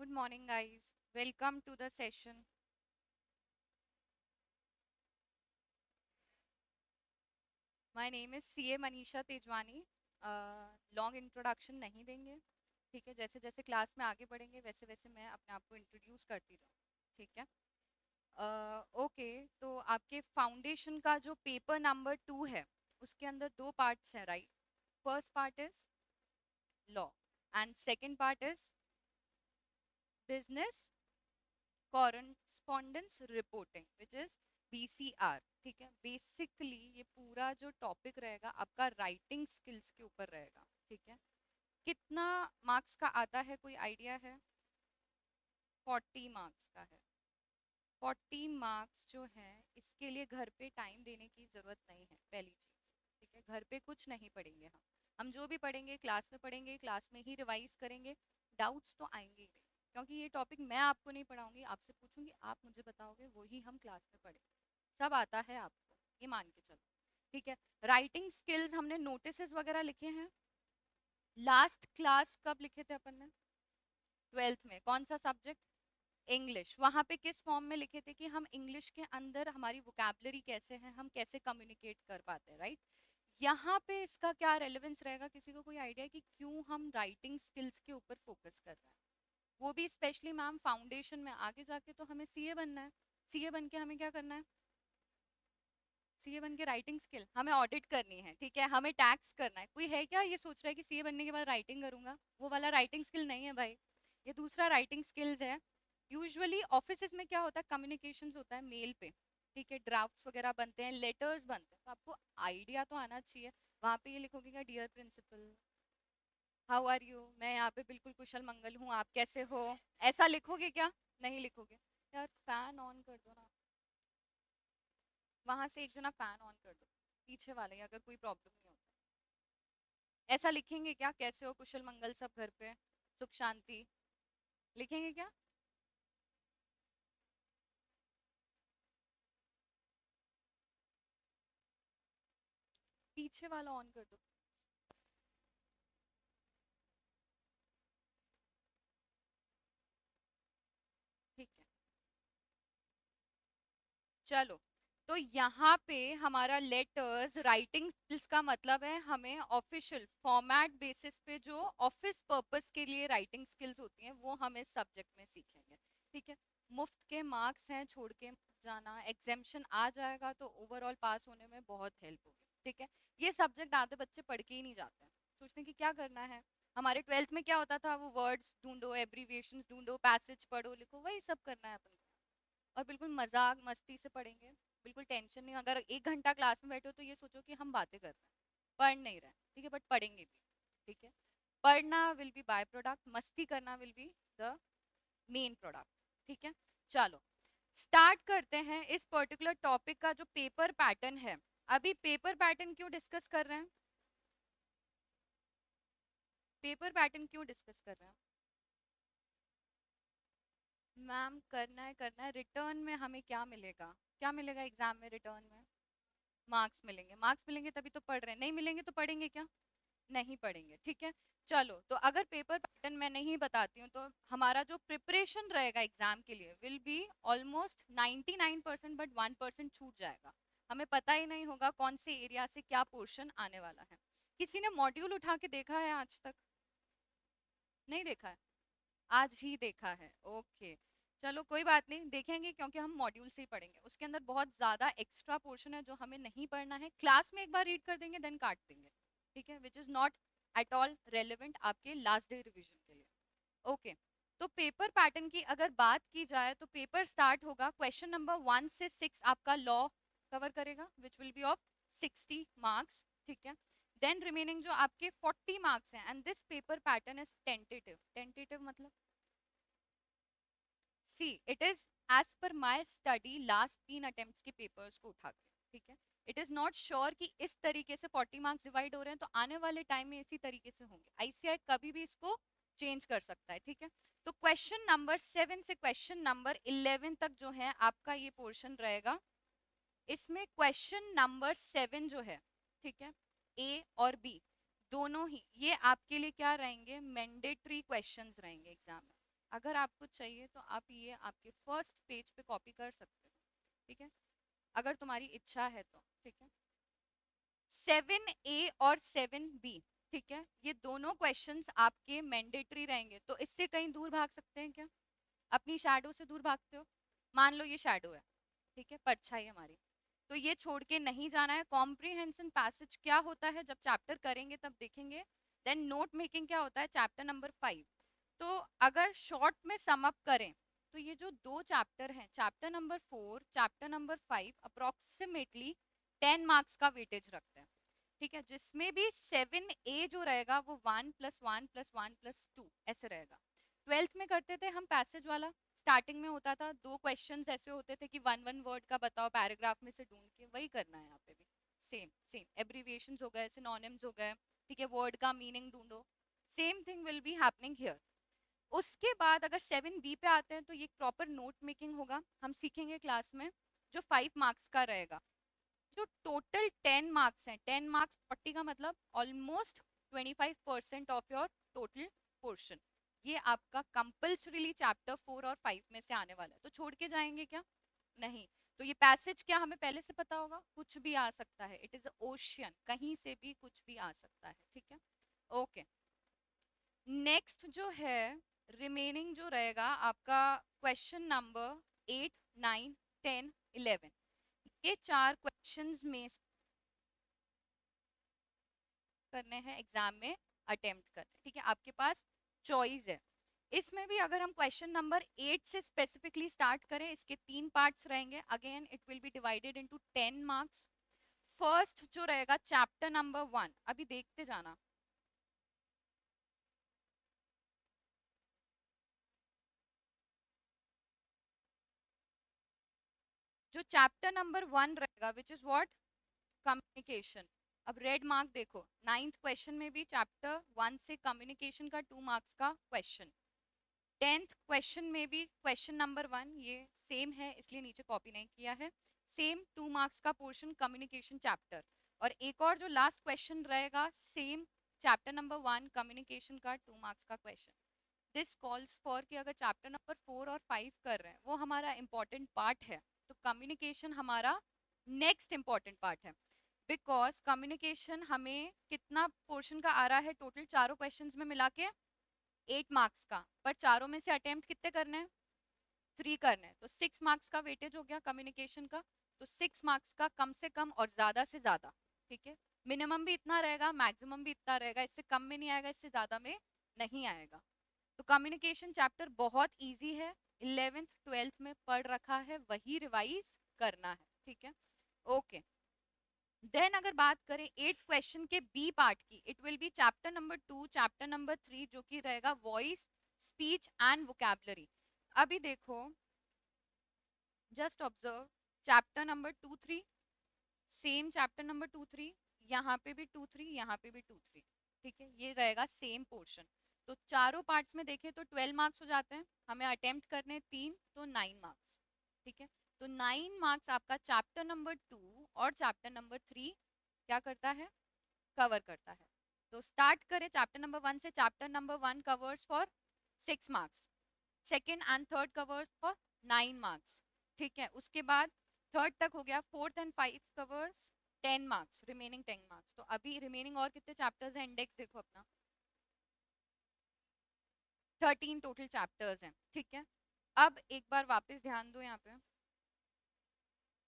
Good morning, guys. Welcome to the session. My name is CA Manisha Tejwani. Long introduction नहीं देंगे, ठीक है। जैसे जैसे क्लास में आगे बढ़ेंगे वैसे वैसे मैं अपने आप को इंट्रोड्यूस करती जाऊँ, ठीक है। ओके, तो आपके फाउंडेशन का जो पेपर नंबर 2 है उसके अंदर दो पार्ट्स हैं, right. First part is law and second part is business correspondence reporting which is BCR, ठीक है। बेसिकली ये पूरा जो टॉपिक रहेगा आपका राइटिंग स्किल्स के ऊपर रहेगा, ठीक है। कितना मार्क्स का आता है, कोई आइडिया है? 40 मार्क्स का है। 40 मार्क्स जो है इसके लिए घर पे टाइम देने की ज़रूरत नहीं है, पहली चीज़, ठीक है। घर पे कुछ नहीं पढ़ेंगे हम जो भी पढ़ेंगे क्लास में पढ़ेंगे, क्लास में ही रिवाइज करेंगे। डाउट्स तो आएंगे ही नहीं, क्योंकि ये टॉपिक मैं आपको नहीं पढ़ाऊंगी, आपसे पूछूंगी, आप मुझे बताओगे, वही हम क्लास में पढ़ेंगे। सब आता है आपको, ये मान के चलो, ठीक है। राइटिंग स्किल्स हमने नोटिस वगैरह लिखे हैं। लास्ट क्लास कब लिखे थे अपन ने? 12th में। कौन सा सब्जेक्ट? इंग्लिश। वहां पे किस फॉर्म में लिखे थे कि हम इंग्लिश के अंदर हमारी वोकैबुलरी कैसे है, हम कैसे कम्युनिकेट कर पाते हैं, राइट। यहाँ पे इसका क्या रेलेवेंस रहेगा, किसी को कोई आइडिया है कि क्यों हम राइटिंग स्किल्स के ऊपर फोकस कर रहे हैं? वो भी स्पेशली मैम फाउंडेशन में। आगे जाके तो हमें सीए बनना है। सीए बन के हमें क्या करना है? सीए बन के राइटिंग स्किल हमें ऑडिट करनी है, ठीक है। हमें टैक्स करना है। कोई है क्या ये सोच रहा है कि सीए बनने के बाद राइटिंग करूंगा? वो वाला राइटिंग स्किल नहीं है भाई, ये दूसरा राइटिंग स्किल्स है। यूजुअली ऑफिस में क्या होता है, कम्युनिकेशंस होता है मेल पे, ठीक है। ड्राफ्ट्स वगैरह बनते हैं, लेटर्स बनते हैं, तो आपको आइडिया तो आना चाहिए। वहां पे ये लिखोगे क्या, dear principal how are you, मैं यहाँ पे बिल्कुल कुशल मंगल हूँ, आप कैसे हो, ऐसा लिखोगे क्या? नहीं लिखोगे। यार फैन ऑन कर दो ना, वहां से एक जना फैन ऑन कर दो, पीछे वाले, अगर कोई प्रॉब्लम नहीं होता। ऐसा लिखेंगे क्या, कैसे हो, कुशल मंगल, सब घर पे, सुख शांति, लिखेंगे क्या? पीछे वाला ऑन कर दो, ठीक है। चलो, तो यहाँ पे हमारा लेटर्स राइटिंग स्किल्स का मतलब है हमें ऑफिशियल फॉर्मेट बेसिस पे जो ऑफिस पर्पस के लिए राइटिंग स्किल्स होती हैं वो हम इस सब्जेक्ट में सीखेंगे, ठीक है। मुफ्त के मार्क्स हैं, छोड़ के मत जाना। एग्जामेशन आ जाएगा तो ओवरऑल पास होने में बहुत हेल्प होगी, ठीक है। ये सब्जेक्ट आधे बच्चे पढ़ के ही नहीं जाते हैं, सोचते हैं कि क्या करना है। हमारे 12th में क्या होता था, वो वर्ड्स ढूंढो, एब्रीविएशंस ढूंढो, पैसेज पढ़ो लिखो, वही सब करना है अपन को। और बिल्कुल मजाक मस्ती से पढ़ेंगे, बिल्कुल टेंशन नहीं। अगर 1 घंटा क्लास में बैठे हो तो ये सोचो कि हम बातें कर रहे हैं, पढ़ नहीं रहे, ठीक है, बट पढ़ेंगे भी, ठीक है। पढ़ना विल बी बाय प्रोडक्ट, मस्ती करना will be the main product, ठीक है। चलो स्टार्ट करते हैं इस पर्टिकुलर टॉपिक का जो पेपर पैटर्न है। अभी पेपर पैटर्न क्यों डिस्कस कर रहे हैं? पेपर पैटर्न क्यों डिस्कस कर रहे हैं? मैम करना है, करना है। रिटर्न में हमें क्या मिलेगा, क्या मिलेगा एग्जाम में? रिटर्न में मार्क्स मिलेंगे, मार्क्स मिलेंगे तभी तो पढ़ रहे हैं, नहीं मिलेंगे तो पढ़ेंगे क्या? नहीं पढ़ेंगे, ठीक है। चलो, तो अगर पेपर पैटर्न मैं नहीं बताती हूँ तो हमारा जो प्रिपरेशन रहेगा एग्जाम के लिए विल बी ऑलमोस्ट 99%, बट 1% छूट जाएगा। हमें पता ही नहीं होगा कौन से एरिया से क्या पोर्शन आने वाला है। किसी ने मॉड्यूल उठा के देखा है आज तक? नहीं देखा है, आज ही देखा है, ओके। चलो कोई बात नहीं, देखेंगे, क्योंकि हम मॉड्यूल से ही पढ़ेंगे। उसके अंदर बहुत ज्यादा एक्स्ट्रा पोर्शन है जो हमें नहीं पढ़ना है, क्लास में एक बार रीड कर देंगे देन काट देंगे, ठीक है, which is not at all relevant आपके लास्ट डे रिवीजन के लिए, ओके। तो पेपर पैटर्न की अगर बात की जाए तो पेपर स्टार्ट होगा, क्वेश्चन नंबर 1 से 6 आपका लॉ कवर करेगा which will be of 60 marks, ठीक है। देन रिमेनिंग जो आपके 40 मार्क्स हैं, and this paper pattern is tentative. Tentative मतलब, see it is as per my study last 3 attempts के पेपर्स को उठा के, ठीक है। इट इज नॉट श्योर कि इस तरीके से 40 मार्क्स डिवाइड हो रहे हैं तो आने वाले टाइम में इसी तरीके से होंगे, आईसीआई कभी भी इसको चेंज कर सकता है, ठीक है। तो क्वेश्चन नंबर 7 से क्वेश्चन नंबर 11 तक जो है आपका ये पोर्शन रहेगा। इसमें क्वेश्चन नंबर 7 जो है, ठीक है, ए और बी दोनों ही ये आपके लिए क्या रहेंगे, मैंडेटरी क्वेश्चंस रहेंगे एग्जाम में। अगर आपको चाहिए तो आप ये आपके फर्स्ट पेज पे कॉपी कर सकते हो, ठीक है, अगर तुम्हारी इच्छा है तो, ठीक है। 7A और 7B, ठीक है, ये दोनों क्वेश्चंस आपके मैंडेटरी रहेंगे। तो इससे कहीं दूर भाग सकते हैं क्या? अपनी शैडो से दूर भागते हो? मान लो ये शैडो है, ठीक है, परछाई हमारी, तो ये छोड़ के नहीं जाना है। कॉम्प्रिहेंशन पैसेज क्या होता है जब चैप्टर करेंगे तब देखेंगे। देन नोट मेकिंग क्या होता है, चैप्टर नंबर 5। तो अगर शॉर्ट में सम अप करें तो ये जो दो चैप्टर हैं, chapter number 4, chapter number 5, approximately 10 marks का वेटेज रखते हैं, ठीक है, जिसमें भी 7A जो रहेगा वो 1+1+1+2 ऐसे रहेगा। 12th में करते थे हम पैसेज वाला, स्टार्टिंग में होता था, दो क्वेश्चंस ऐसे होते थे कि वन वन वर्ड का बताओ पैराग्राफ में से ढूंढ के, वही करना है यहाँ पे भी। सेम सेम एब्रीविएशंस हो गए, सिनोनिम्स हो गए, ठीक है, वर्ड का मीनिंग ढूंढो, same thing will be happening here. उसके बाद अगर 7B पे आते हैं तो ये प्रॉपर नोट मेकिंग होगा, हम सीखेंगे क्लास में, जो 5 मार्क्स का रहेगा। जो टोटल 10 मार्क्स हैं, 10 मार्क्स 40 का मतलब almost 25% of your total portion, ये आपका कंपल्सरीली चैप्टर 4 और 5 में से आने वाला है। तो छोड़ के जाएंगे क्या? नहीं। तो ये पैसेज क्या हमें पहले से पता होगा, कुछ भी आ सकता है, इट इज ओशियन, कहीं से भी कुछ भी आ सकता है, ठीक है, ओके। नेक्स्ट जो है रिमेनिंग जो रहेगा आपका क्वेश्चन नंबर 8, 9, 10, 11, ये चार क्वेश्चंस में करने हैं, एग्जाम में अटेम्प्ट करने, ठीक है, आपके पास चॉइस है। इसमें भी अगर हम क्वेश्चन नंबर 8 से स्पेसिफिकली स्टार्ट करें, इसके 3 पार्ट्स रहेंगे, again it will be divided into 10 marks. First जो रहेगा चैप्टर नंबर 1, अभी देखते जाना, जो चैप्टर नंबर 1 रहेगा विच इज व्हाट, कम्युनिकेशन। अब रेड मार्क देखो, 9th क्वेश्चन में भी चैप्टर 1 से कम्युनिकेशन का 2 मार्क्स का क्वेश्चन, 10th क्वेश्चन में भी क्वेश्चन नंबर 1 ये सेम है, इसलिए नीचे कॉपी नहीं किया है, सेम 2 मार्क्स का पोर्शन कम्युनिकेशन चैप्टर। और एक और जो लास्ट क्वेश्चन रहेगा सेम चैप्टर नंबर 1 कम्युनिकेशन का 2 मार्क्स का क्वेश्चन। दिस कॉल्स फॉर कि अगर चैप्टर नंबर 4 और 5 कर रहे हैं वो हमारा इंपॉर्टेंट पार्ट है, तो कम्युनिकेशन हमारा नेक्स्ट इंपॉर्टेंट पार्ट है। बिकॉज कम्युनिकेशन हमें कितना पोर्शन का आ रहा है टोटल, चारों क्वेश्चंस में मिला के 8 मार्क्स का, पर चारों में से अटेम्प्ट कितने करने हैं, 3 करने हैं, तो 6 मार्क्स का वेटेज हो गया कम्युनिकेशन का। तो 6 मार्क्स का कम से कम और ज्यादा से ज्यादा, ठीक है, मिनिमम भी इतना रहेगा, मैक्सिमम भी इतना रहेगा, इससे कम में नहीं आएगा, इससे ज्यादा में नहीं आएगा। तो कम्युनिकेशन चैप्टर बहुत इजी है, 11th 12th में पढ़ रखा है, वही रिवाइज करना है, ठीक है, ओके। देन अगर बात करें 8th क्वेश्चन के बी पार्ट की, it will be chapter number 2, chapter number 3, जो कि रहेगा वॉइस, स्पीच एंड वोकैबुलरी। अभी देखो, just observe, chapter number 2, 3, same chapter number 2, 3, यहाँ पे भी 2, 3, यहाँ पे भी 2, 3, ठीक है, ये रहेगा सेम पोर्शन। तो चारों पार्ट्स में देखें तो 12 मार्क्स हो जाते हैं, हमें अटेम्प्ट करने 3, तो 9 मार्क्स, ठीक है। तो 9 मार्क्स आपका चैप्टर नंबर 2 और चैप्टर नंबर 3 क्या करता है, कवर करता है। तो स्टार्ट करें चैप्टर नंबर 1 से, chapter number 1 covers for 6 marks, second and third covers for 9 marks, ठीक है। उसके बाद थर्ड तक हो गया, fourth and 5 covers 10 marks, remaining 10 marks. तो अभी रिमेनिंग और कितने चैप्टर्स हैं, इंडेक्स देखो अपना, 13 टोटल चैप्टर्स हैं, ठीक है। अब एक बार वापस ध्यान दो यहाँ पे,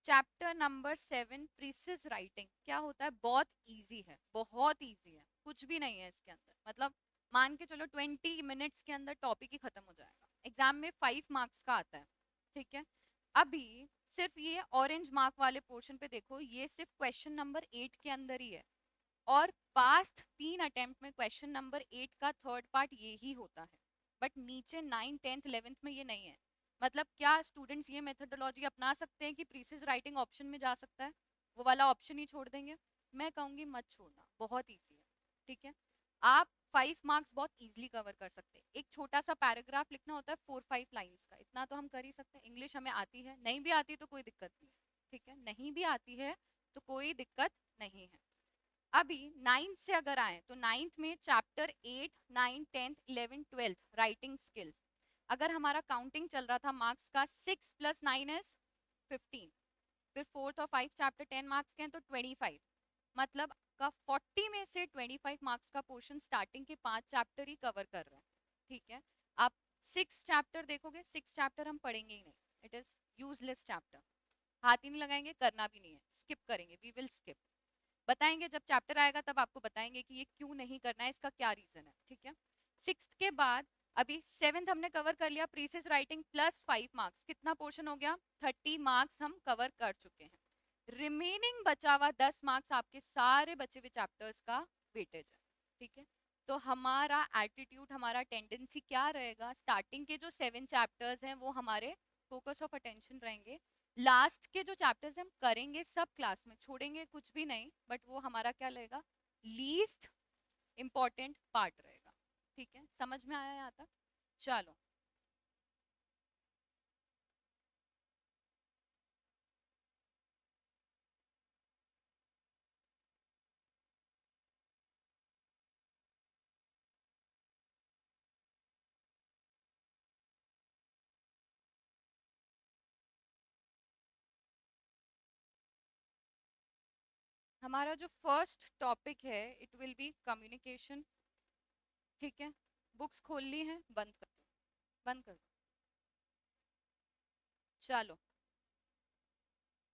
चैप्टर नंबर 7 प्रीसिस राइटिंग क्या होता है, बहुत इजी है, बहुत इजी है, कुछ भी नहीं है इसके अंदर, मतलब मान के चलो 20 मिनट्स के अंदर टॉपिक ही खत्म हो जाएगा, एग्जाम में 5 मार्क्स का आता है, ठीक है। अभी सिर्फ ये ऑरेंज मार्क वाले पोर्शन पे देखो, ये सिर्फ क्वेश्चन नंबर 8 के अंदर ही है, और पास्ट 3 अटेम्प्ट में क्वेश्चन नंबर 8 का थर्ड पार्ट ये ही होता है, बट नीचे 9, 10th 11th में ये नहीं है। मतलब क्या स्टूडेंट्स ये मेथोडोलॉजी अपना सकते हैं कि प्रीसिस राइटिंग ऑप्शन में जा सकता है, वो वाला ऑप्शन ही छोड़ देंगे? मैं कहूंगी मत छोड़ना, बहुत ईजी है, ठीक है। आप 5 मार्क्स बहुत इजीली कवर कर सकते हैं, एक छोटा सा पैराग्राफ लिखना होता है 4-5 लाइंस का, इतना तो हम कर ही सकते हैं। इंग्लिश हमें आती है, नहीं भी आती तो कोई दिक्कत नहीं है, ठीक है, नहीं भी आती है तो कोई दिक्कत नहीं है। अभी 9th से अगर आए तो 9th में chapter 8, 9, 10th 11, 12th writing skills, अगर हमारा काउंटिंग चल रहा था मार्क्स का 6 + 9 इज 15, फिर 4th और 5th चैप्टर 10 मार्क्स के हैं तो 25, मतलब का 40 में से 25 मार्क्स का पोर्शन स्टार्टिंग के 5 चैप्टर ही कवर कर रहे हैं, ठीक है। आप 6 चैप्टर देखोगे, 6 चैप्टर हम पढ़ेंगे ही नहीं, इट इज यूजलेस चैप्टर, हाथ ही नहीं लगाएंगे, करना भी नहीं है, स्किप करेंगे, वी विल स्किप। बताएंगे जब चैप्टर आएगा तब आपको बताएंगे कि ये क्यों नहीं करना है, इसका क्या रीजन है, ठीक है। 6th के बाद अभी 7th हमने कवर कर लिया, प्रीसेस राइटिंग प्लस 5 मार्क्स, कितना पोर्शन हो गया, 30 मार्क्स हम कवर कर चुके हैं। रिमेनिंग बचा हुआ 10 मार्क्स आपके सारे बचे हुए चैप्टर्स का वेटेज है, ठीक है। तो हमारा एटीट्यूड, हमारा टेंडेंसी क्या रहेगा, स्टार्टिंग के जो 7 चैप्टर्स हैं वो हमारे फोकस ऑफ अटेंशन रहेंगे, लास्ट के जो चैप्टर्स हम करेंगे सब क्लास में, छोड़ेंगे कुछ भी नहीं, बट वो हमारा क्या रहेगा, लीस्ट इंपॉर्टेंट पार्ट रहेगा, ठीक है। समझ में आया यहाँ तक? चलो, हमारा जो फर्स्ट टॉपिक है इट विल बी कम्युनिकेशन, ठीक है। बुक्स खोल ली हैं, बंद कर दो, बंद कर दो। चलो,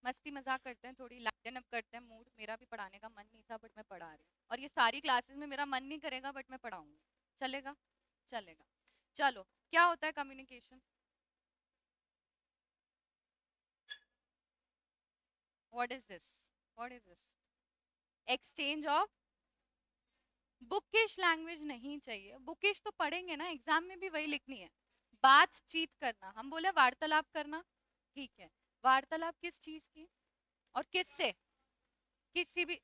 मस्ती मजाक करते हैं, थोड़ी लाइटन अप करते हैं मूड, मेरा भी पढ़ाने का मन नहीं था बट मैं पढ़ा रही हूँ, और ये सारी क्लासेस में मेरा मन नहीं करेगा बट मैं पढ़ाऊंगी, चलेगा? चलेगा। चलो, क्या होता है communication? What is this? What is this? Exchange of, bookish language नहीं चाहिए, बुकिश तो पढ़ेंगे ना, एग्जाम में भी वही लिखनी है, बातचीत करना, हम बोले वार्तालाप करना, ठीक है। वार्तालाप किस चीज की और किससे? किसी भी,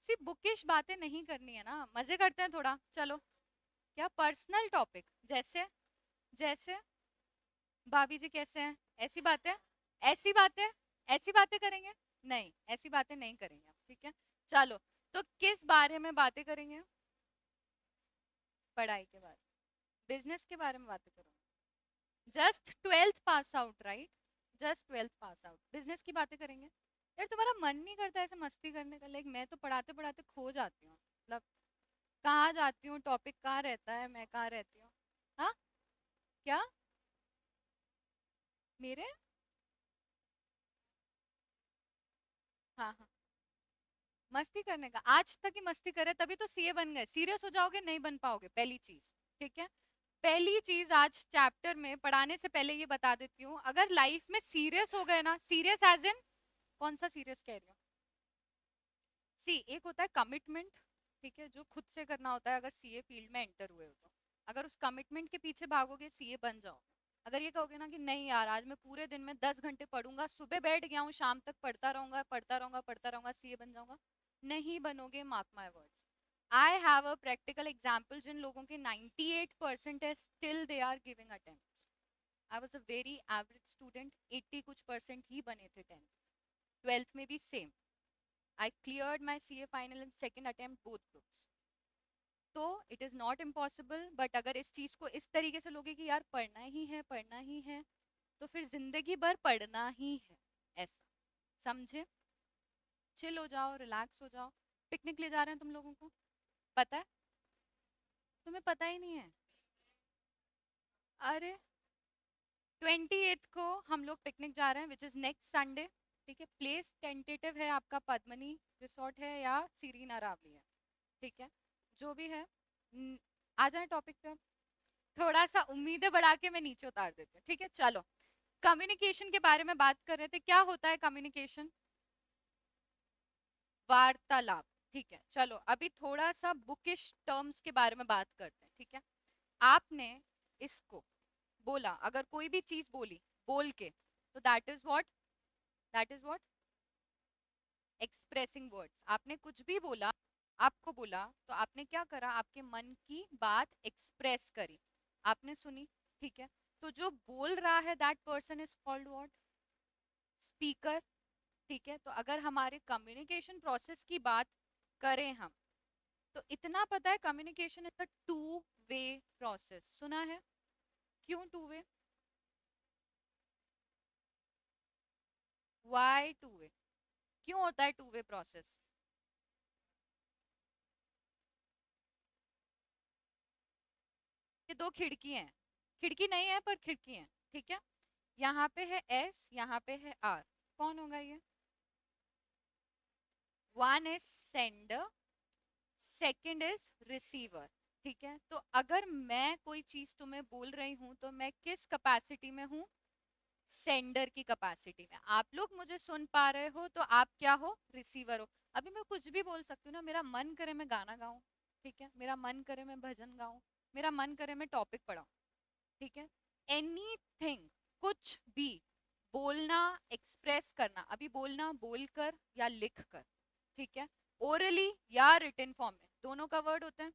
सिर्फ बुकिश बातें नहीं करनी है ना, मजे करते हैं थोड़ा, चलो। क्या पर्सनल टॉपिक, जैसे? जैसे भाभी जी कैसे हैं, ऐसी बातें, ऐसी बातें, ऐसी बातें करेंगे? नहीं, ऐसी बातें नहीं करेंगे हम, ठीक है। चलो, तो किस बारे में बातें करेंगे? पढ़ाई के बारे, बिजनेस के बारे में बातें करूंगी, just 12th pass out, right? Just 12th pass out, business की बातें करेंगे? यार तुम्हारा मन नहीं करता ऐसे मस्ती करने का? लाइक मैं तो पढ़ाते पढ़ाते खो जाती हूँ, मतलब कहाँ जाती हूँ, टॉपिक कहाँ रहता है, मैं कहाँ रहती हूँ। हाँ, क्या? मेरे, हाँ हाँ, मस्ती करने का, आज तक ही मस्ती करे तभी तो सीए बन गए, सीरियस हो जाओगे नहीं बन पाओगे, पहली चीज, ठीक है। पहली चीज आज चैप्टर में पढ़ाने से पहले ये बता देती हूँ, अगर लाइफ में सीरियस हो गए ना, सीरियस एज इन कौन सा सीरियस कह रही हूँ, सी एक होता है कमिटमेंट, ठीक है, जो खुद से करना होता है, अगर सीए फील्ड में एंटर हुए हो तो, अगर उस कमिटमेंट के पीछे भागोगे सीए बन जाओ। अगर ये कहोगे ना कि नहीं यार आज मैं पूरे दिन में 10 घंटे पढ़ूंगा, सुबह बैठ गया हूँ शाम तक पढ़ता रहूंगा पढ़ता रहूंगा पढ़ता रहूंगा, सीए बन जाऊंगा, नहीं बनोगे, mark my words. I have a practical example, जिन लोगों के 98% है, still they are giving attempts. I was a very average student, 80 कुछ परसेंट ही बने थे 10th, 12th में भी same. I cleared my CA final in second attempt both groups. तो it is not impossible, but अगर इस चीज को इस तरीके से लोगे कि यार पढ़ना ही है, तो फिर जिंदगी भर पढ़ना ही है, ऐसा समझे। चिल हो जाओ, रिलैक्स हो जाओ। पिकनिक ले जा रहे हैं तुम लोगों को, पता है? तुम्हें पता ही नहीं है? अरे 28th को हम लोग पिकनिक जा रहे हैं, विच इज नेक्स्ट संडे, ठीक है। प्लेस टेंटेटिव है आपका, पद्मनी रिसोर्ट है या सीरीन अरावली है, ठीक है, जो भी है। आ जाए टॉपिक पे, थोड़ा सा उम्मीदें बढ़ा के मैं नीचे उतार देती हूँ, ठीक है। चलो, कम्युनिकेशन के बारे में बात कर रहे थे, क्या होता है कम्युनिकेशन? वार्तालाप, ठीक है। चलो अभी थोड़ा सा बुकिश टर्म्स के बारे में बात करते हैं, ठीक है। आपने इसको बोला, अगर कोई भी चीज बोली बोल के, तो that is what expressing words. आपने कुछ भी बोला, आपको बोला, तो आपने क्या करा, आपके मन की बात एक्सप्रेस करी, आपने सुनी, ठीक है। तो जो बोल रहा है that person is called what, speaker, ठीक है। तो अगर हमारे कम्युनिकेशन प्रोसेस की बात करें हम, तो इतना पता है communication is a two way process, सुना है? क्यों two way? Why two way? क्यों होता है टू वे प्रोसेस? ये दो खिड़की हैं, खिड़की नहीं है पर खिड़की है, ठीक है। यहाँ पे है एस, यहाँ पे है आर, कौन होगा ये? One is sender, second is receiver, ठीक है। तो अगर मैं कोई चीज तुम्हें बोल रही हूं तो मैं किस कैपेसिटी में हूँ? सेंडर की कैपेसिटी में। आप लोग मुझे सुन पा रहे हो तो आप क्या हो? रिसीवर हो। अभी मैं कुछ भी बोल सकती हूँ ना, मेरा मन करे मैं गाना गाऊं, ठीक है, मेरा मन करे मैं भजन गाऊं, मेरा मन करे मैं टॉपिक पढ़ाऊं, ठीक है। एनीथिंग, कुछ भी बोलना, एक्सप्रेस करना, अभी बोलना बोलकर या लिख कर, ठीक है, ओरली या रिटन फॉर्म में, दोनों का वर्ड होता है,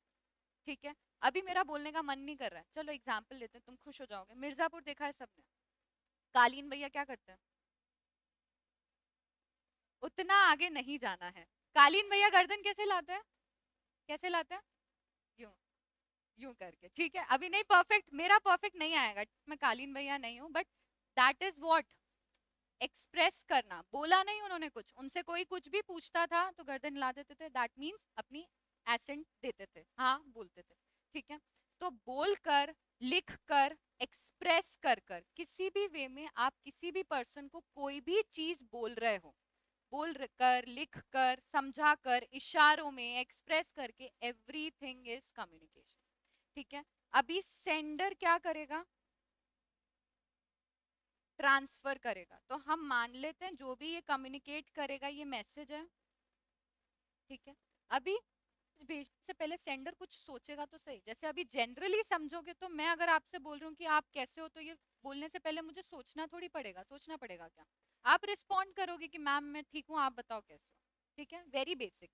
ठीक है। अभी मेरा बोलने का मन नहीं कर रहा है, चलो एग्जाम्पल लेते हैं, तुम खुश हो जाओगे। मिर्जापुर देखा है सबने, कालीन भैया क्या करते हैं? उतना आगे नहीं जाना है। कालीन भैया गर्दन कैसे लाते हैं? कैसे लाते हैं? यूं, यूं करके, ठीक है। अभी नहीं परफेक्ट, मेरा परफेक्ट नहीं आएगा, मैं कालीन भैया नहीं हूं, but that is what, express करना। बोला नहीं उन्होंने कुछ, उनसे कोई कुछ भी पूछता था तो गर्दन हिला देते थे, दैट मीन्स अपनी एसेंट देते थे, हाँ बोलते थे, ठीक है। तो बोलकर, लिख कर, एक्सप्रेस कर कर, किसी भी वे में आप किसी भी पर्सन को कोई भी चीज बोल रहे हो, बोल कर, लिख कर, समझा कर, इशारों में एक्सप्रेस करके, एवरीथिंग इज कम्युनिकेशन, ठीक है। अभी सेंडर क्या करेगा? ट्रांसफर करेगा। तो हम मान लेते हैं जो भी ये कम्युनिकेट करेगा ये मैसेज है, ठीक है। अभी भेजने से पहले सेंडर कुछ सोचेगा तो सही, जैसे अभी जनरली समझोगे तो मैं अगर आपसे बोल रही हूँ कि आप कैसे हो, तो ये बोलने से पहले मुझे सोचना थोड़ी पड़ेगा, सोचना पड़ेगा क्या? आप रिस्पॉन्ड करोगे कि मैम मैं ठीक हूँ, आप बताओ कैसे हो, ठीक है, वेरी बेसिक।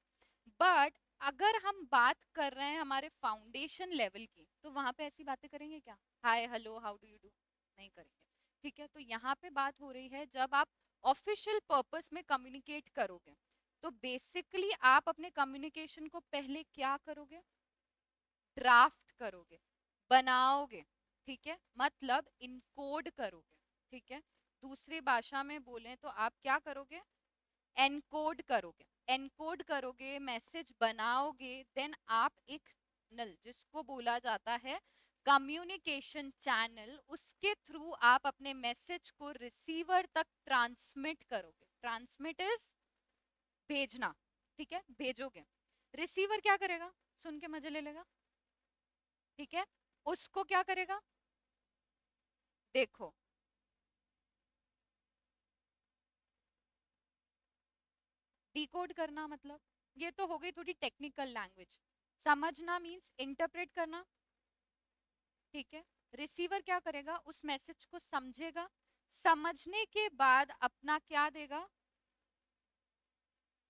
बट अगर हम बात कर रहे हैं हमारे फाउंडेशन लेवल की, तो वहां पे ऐसी बातें करेंगे क्या? Hi hello how do you do? नहीं करेंगे, ठीक है। तो यहाँ पे बात हो रही है जब आप ऑफिशियल पर्पस में कम्युनिकेट करोगे, तो बेसिकली आप अपने कम्युनिकेशन को पहले क्या करोगे? ड्राफ्ट करोगे, बनाओगे, ठीक है, मतलब इनकोड करोगे, ठीक है। दूसरी भाषा में बोलें तो आप क्या करोगे? एनकोड करोगे, एनकोड करोगे, मैसेज बनाओगे, देन आप एक नल जिसको बोला जाता है कम्युनिकेशन चैनल, उसके थ्रू आप अपने मैसेज को रिसीवर तक ट्रांसमिट करोगे। ट्रांसमिट इज भेजना, ठीक है, भेजोगे। रिसीवर क्या करेगा? सुन के मजे ले लेगा, ठीक है। उसको क्या करेगा? देखो, डिकोड करना मतलब, ये तो हो गई थोड़ी टेक्निकल लैंग्वेज। समझना मींस इंटरप्रेट करना, ठीक है। रिसीवर क्या करेगा? उस मैसेज को समझेगा, समझने के बाद अपना क्या देगा?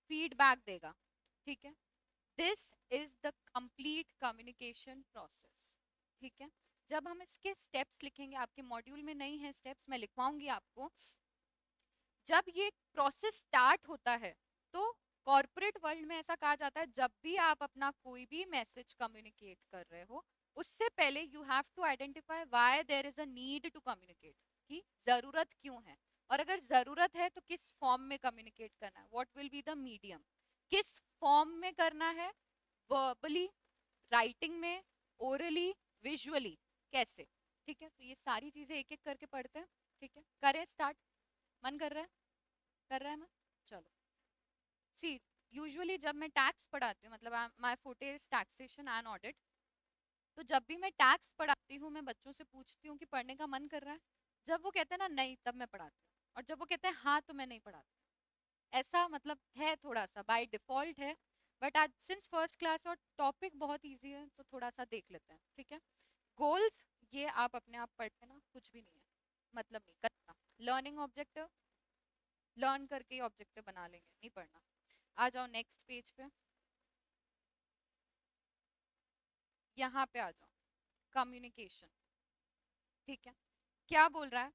फीडबैक देगा, ठीक है। This is the complete communication process, ठीक है। जब हम इसके स्टेप्स लिखेंगे, आपके मॉड्यूल में नहीं है स्टेप्स, मैं लिखवाऊंगी आपको। जब ये प्रोसेस स्टार्ट होता है तो कॉर्पोरेट वर्ल्ड में ऐसा कहा जाता है, जब भी आप अपना कोई भी मैसेज कम्युनिकेट कर रहे हो, उससे पहले you have to identify why there is a need to communicate, कि जरूरत क्यों है, और अगर जरूरत है तो किस फॉर्म में कम्युनिकेट करना है, what will be the medium, किस फॉर्म में करना है, वर्बली, राइटिंग में, ओरली, विजुअली, कैसे, ठीक है। तो ये सारी चीजें एक एक करके पढ़ते हैं, ठीक है। करें स्टार्ट? मन कर रहा है? कर रहा है मन? चलो, सी, यूजुअली जब मैं टैक्स पढ़ाती हूँ, मतलब माय फोटे इज टैक्सेशन एंड ऑडिट, तो जब भी मैं टैक्स पढ़ाती हूँ मैं बच्चों से पूछती हूँ कि पढ़ने का मन कर रहा है? जब वो कहते हैं ना नहीं, तब मैं पढ़ाती हूँ, और जब वो कहते हैं हाँ, तो मैं नहीं पढ़ाती। ऐसा मतलब है, थोड़ा सा बाय डिफॉल्ट है, बट आज सिंस फर्स्ट क्लास और टॉपिक बहुत इजी है तो थोड़ा सा देख लेते हैं, ठीक है। गोल्स, ये आप अपने आप पढ़ लेना, कुछ भी नहीं है, मतलब नहीं करना। लर्निंग ऑब्जेक्टिव, लर्न करके ही ऑब्जेक्टिव बना लेंगे, नहीं पढ़ना। आ जाओ नेक्स्ट पेज पे, यहाँ पे आ जाओ, कम्युनिकेशन, ठीक है। क्या बोल रहा है?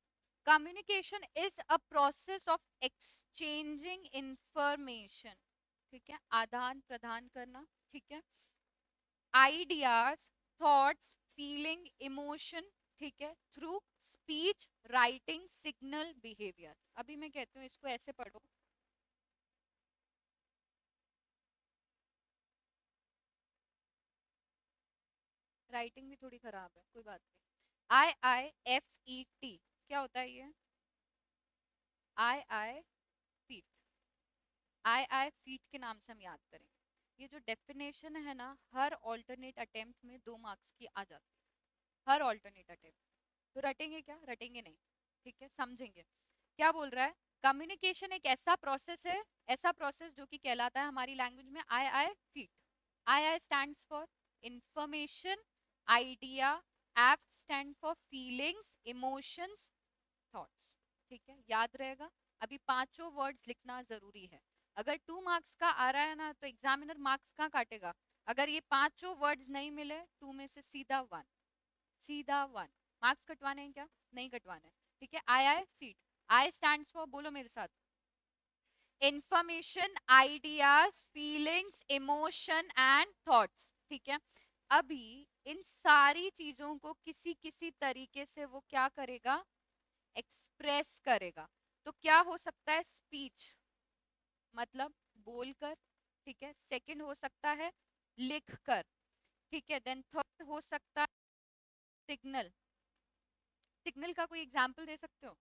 Communication is a process of exchanging information, ठीक है, आदान प्रदान करना, ठीक है, आइडियाज, थॉट्स, फीलिंग, इमोशन, ठीक है, through speech, writing, signal, behaviour. अभी मैं कहती हूँ इसको ऐसे पढ़ो। राइटिंग भी थोड़ी खराब है, कोई बात नहीं। IIFET क्या होता है ये? आई फीट, आई फीट के नाम से हम याद करेंगे। ये जो डेफिनेशन है ना, हर ऑल्टरनेट अटेम्प्ट में 2 मार्क्स की आ जाती है, हर ऑल्टरनेट अटेम्प्ट। तो रटेंगे क्या? रटेंगे नहीं, ठीक है, समझेंगे। क्या बोल रहा है? कम्युनिकेशन एक ऐसा प्रोसेस है, ऐसा प्रोसेस जो कि कहलाता है हमारी लैंग्वेज में I feet. I stands for information, idea, F stand for feelings, emotions, thoughts. ठीक है, याद रहेगा। अभी पांचों वर्ड्स लिखना जरूरी है। अगर 2 मार्क्स का आ रहा है ना, तो एग्जामिनर मार्क्स कहाँ काटेगा? अगर ये पांचों वर्ड्स नहीं मिले 2 में से सीधा 1, सीधा 1। मार्क्स कटवाने हैं क्या? नहीं कटवाने। ठीक है, आई फीट। आई स्टैंड्स फॉर, बोलो मेरे साथ, information, ideas, feelings, emotion and thoughts. ठीक है, अभी इन सारी चीजों को किसी किसी तरीके से वो क्या करेगा? एक्सप्रेस करेगा। तो क्या हो सकता है? स्पीच, मतलब बोलकर। ठीक है, सेकंड हो सकता है लिखकर। ठीक है, देन थर्ड हो सकता है सिग्नल। सिग्नल का कोई एग्जांपल दे सकते हो?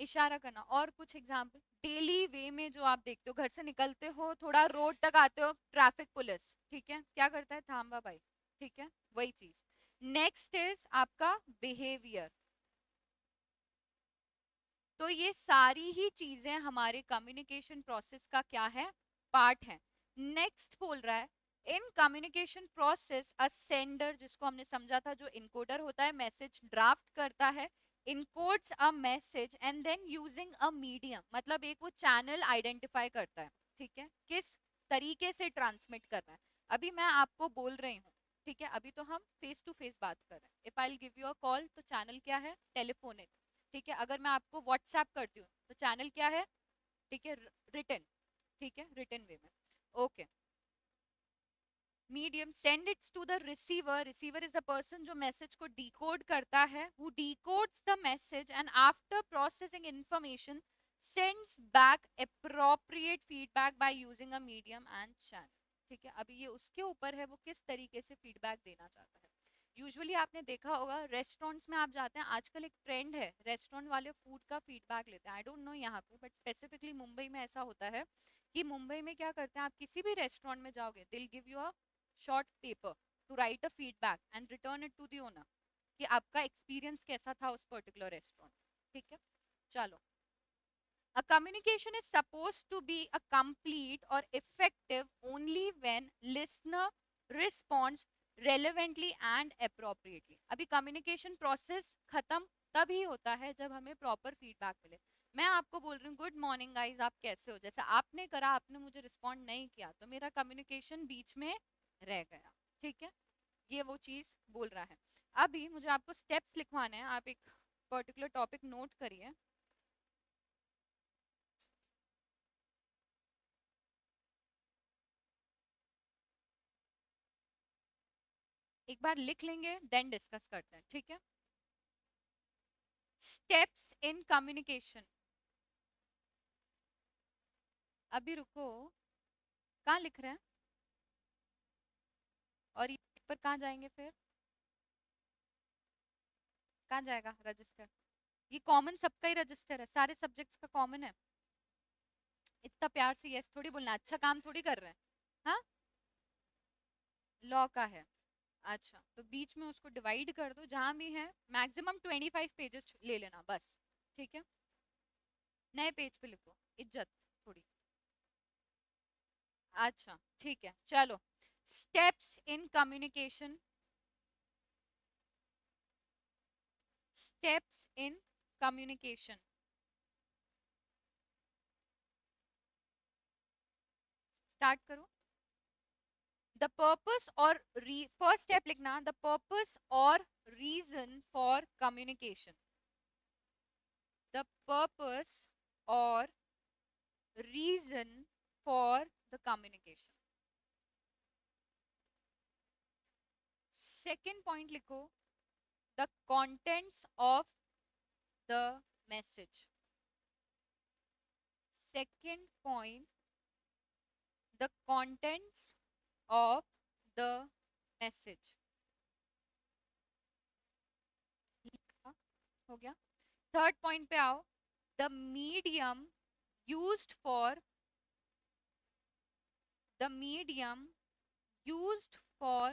इशारा करना। और कुछ एग्जांपल? डेली वे में जो आप देखते हो, घर से निकलते हो, थोड़ा रोड तक आते हो, ट्रैफिक पुलिस, ठीक है, क्या करता है? थांबा भाई। ठीक है, वही चीज। नेक्स्ट इज आपका बिहेवियर। तो ये सारी ही चीजें हमारे कम्युनिकेशन प्रोसेस का क्या है? पार्ट है। नेक्स्ट बोल रहा है, in communication process a sender, जिसको हमने समझा था जो इनकोडर होता है, मैसेज ड्राफ्ट करता है, encodes a message and then using a medium, मतलब एक वो चैनल आइडेंटिफाई करता है। ठीक है, किस तरीके से ट्रांसमिट कर रहा है। अभी मैं आपको बोल रही हूँ, ठीक है, अभी तो हम फेस टू फेस बात कर रहे हैं। If I give you a call, तो चैनल क्या है? टेलीफोनिक। ठीक है, अगर मैं आपको व्हाट्सएप करती हूँ तो चैनल क्या है? ठीक है, रिटन। ठीक है, रिटन वे में। Okay, medium, send its to the receiver. Receiver is the person जो मैसेज को डिकोड करता है, who decodes the message and after processing information sends back appropriate feedback by using a medium and channel. ठीक है, अभी ये उसके ऊपर है, वो किस तरीके से फीडबैक देना चाहता है। यूजुअली आपने देखा होगा रेस्टोरेंट्स में आप जाते हैं, आजकल एक ट्रेंड है, रेस्टोरेंट वाले फूड का फीडबैक लेते हैं। आई डोंट नो यहाँ पे, बट स्पेसिफिकली मुंबई में ऐसा होता है कि मुंबई में क्या करते हैं, आप किसी भी रेस्टोरेंट में जाओगे, they'll give you a short paper to write a feedback and return it to the owner, कि आपका एक्सपीरियंस कैसा था उस पर्टिकुलर रेस्टोरेंट। ठीक है, चलो। A communication is supposed to be a complete or effective only when listener responds relevantly and appropriately. अभी communication process खत्म तभी होता है जब हमें proper feedback मिले। मैं आपको बोल रही हूँ गुड मॉर्निंग गाइज, आप कैसे हो, जैसे आपने करा, आपने मुझे रिस्पॉन्ड नहीं किया, तो मेरा कम्युनिकेशन बीच में रह गया। ठीक है, ये वो चीज बोल रहा है। अभी मुझे आपको स्टेप्स लिखवाने हैं, आप एक पर्टिकुलर टॉपिक नोट करिए। एक बार लिख लेंगे देन डिस्कस करते हैं, ठीक है। Steps in communication. अभी रुको, कहाँ लिख रहे हैं? और ये पर कहाँ जाएंगे फिर? कहाँ जाएगा रजिस्टर? ये कॉमन सबका ही रजिस्टर है, सारे सब्जेक्ट्स का कॉमन है। इतना प्यार से यस थोड़ी बोलना, अच्छा काम थोड़ी कर रहे हैं। हाँ, लॉ का है। अच्छा, तो बीच में उसको डिवाइड कर दो, जहां भी है मैक्सिमम 25 पेजेस ले लेना बस। ठीक है, नए पेज पे लिखो, इज्जत थोड़ी। अच्छा ठीक है, चलो। Steps in communication, steps in communication, start करो। द पर्पस और फर्स्ट स्टेप लिखना, द पर्पस और reason for communication. The purpose और reason for the communication. Second point लिखो, the contents of the message. Second point, the contents of the message. हो गया. Third point पे आओ, the medium used for, the medium used for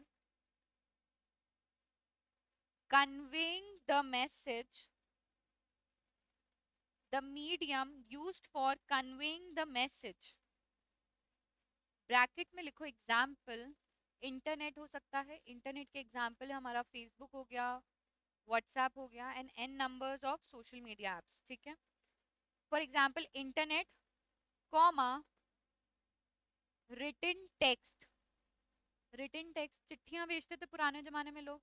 conveying the message, the medium used for conveying the message. Bracket में लिखो example. Internet हो सकता है, internet के एग्जाम्पल है हमारा फेसबुक हो गया, व्हाट्सएप हो गया, and an numbers of social media apps. ठीक है. For example internet comma written text. Written text, चिट्ठियां भेजते थे पुराने जमाने में लोग.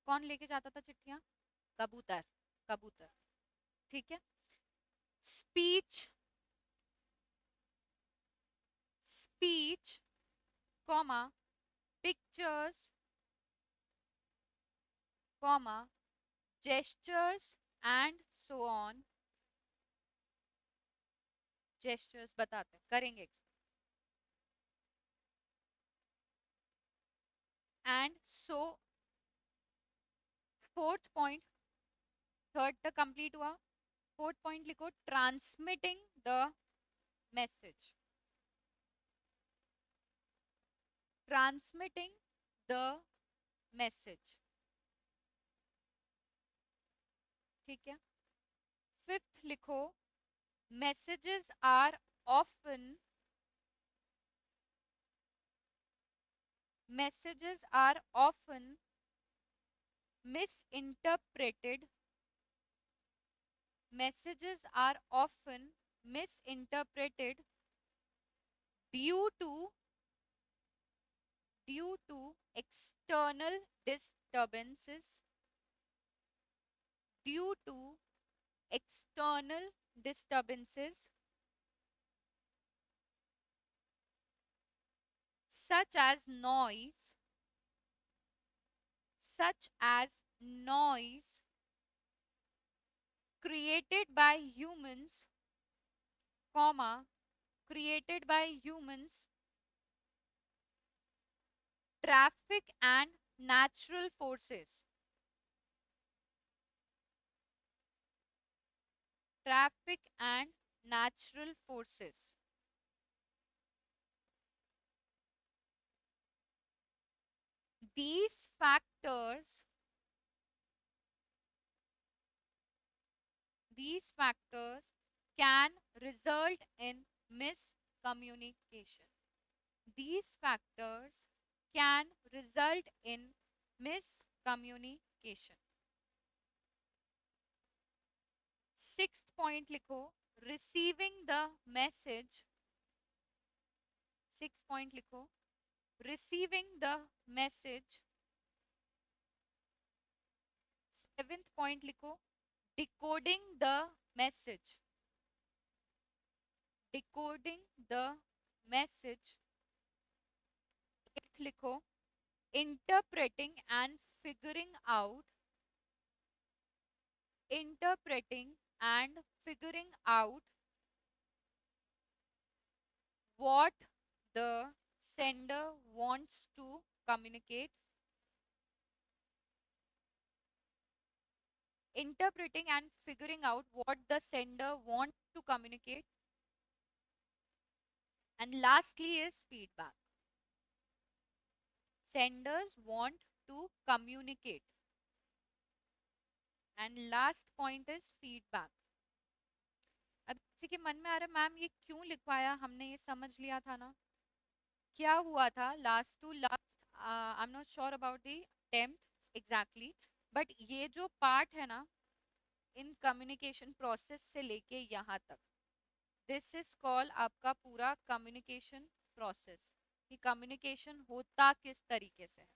कौन लेके जाता था चिट्ठियां? कबूतर. कबूतर. ठीक है. Speech, speech comma pictures comma gestures and so on. Gestures बताते हैं, करेंगे and so. Fourth point, third तक कंप्लीट हुआ. फोर्थ पॉइंट लिखो, transmitting the message. Transmitting the message. ठीक है. फिफ्थ लिखो, messages are often, messages are often misinterpreted, messages are often misinterpreted due to external disturbances, due to external disturbances such as noise, such as noise created by humans, comma, created by humans, traffic and natural forces, traffic and natural forces. These factors can result in miscommunication. These factors can result in miscommunication. Sixth point लिखो, receiving the message. Sixth point लिखो, receiving the message. Seventh point लिखो, decoding the message. Decoding the message. Eighth लिखो, interpreting and figuring out. Interpreting and figuring out what the sender wants to communicate. Interpreting and figuring out what the sender wants to communicate. And lastly is feedback. Senders want to communicate. And last point is feedback. अब किसी के मन में आ रहा है, ma'am ये क्यों लिखवाया, हमने ये समझ लिया था ना. क्या हुआ था last to last, I am not sure about the attempt exactly, but ये जो पार्ट है ना इन कम्युनिकेशन प्रोसेस से लेके यहाँ तक, दिस इज कॉल्ड आपका पूरा कम्युनिकेशन प्रोसेस, कि कम्युनिकेशन होता किस तरीके से है.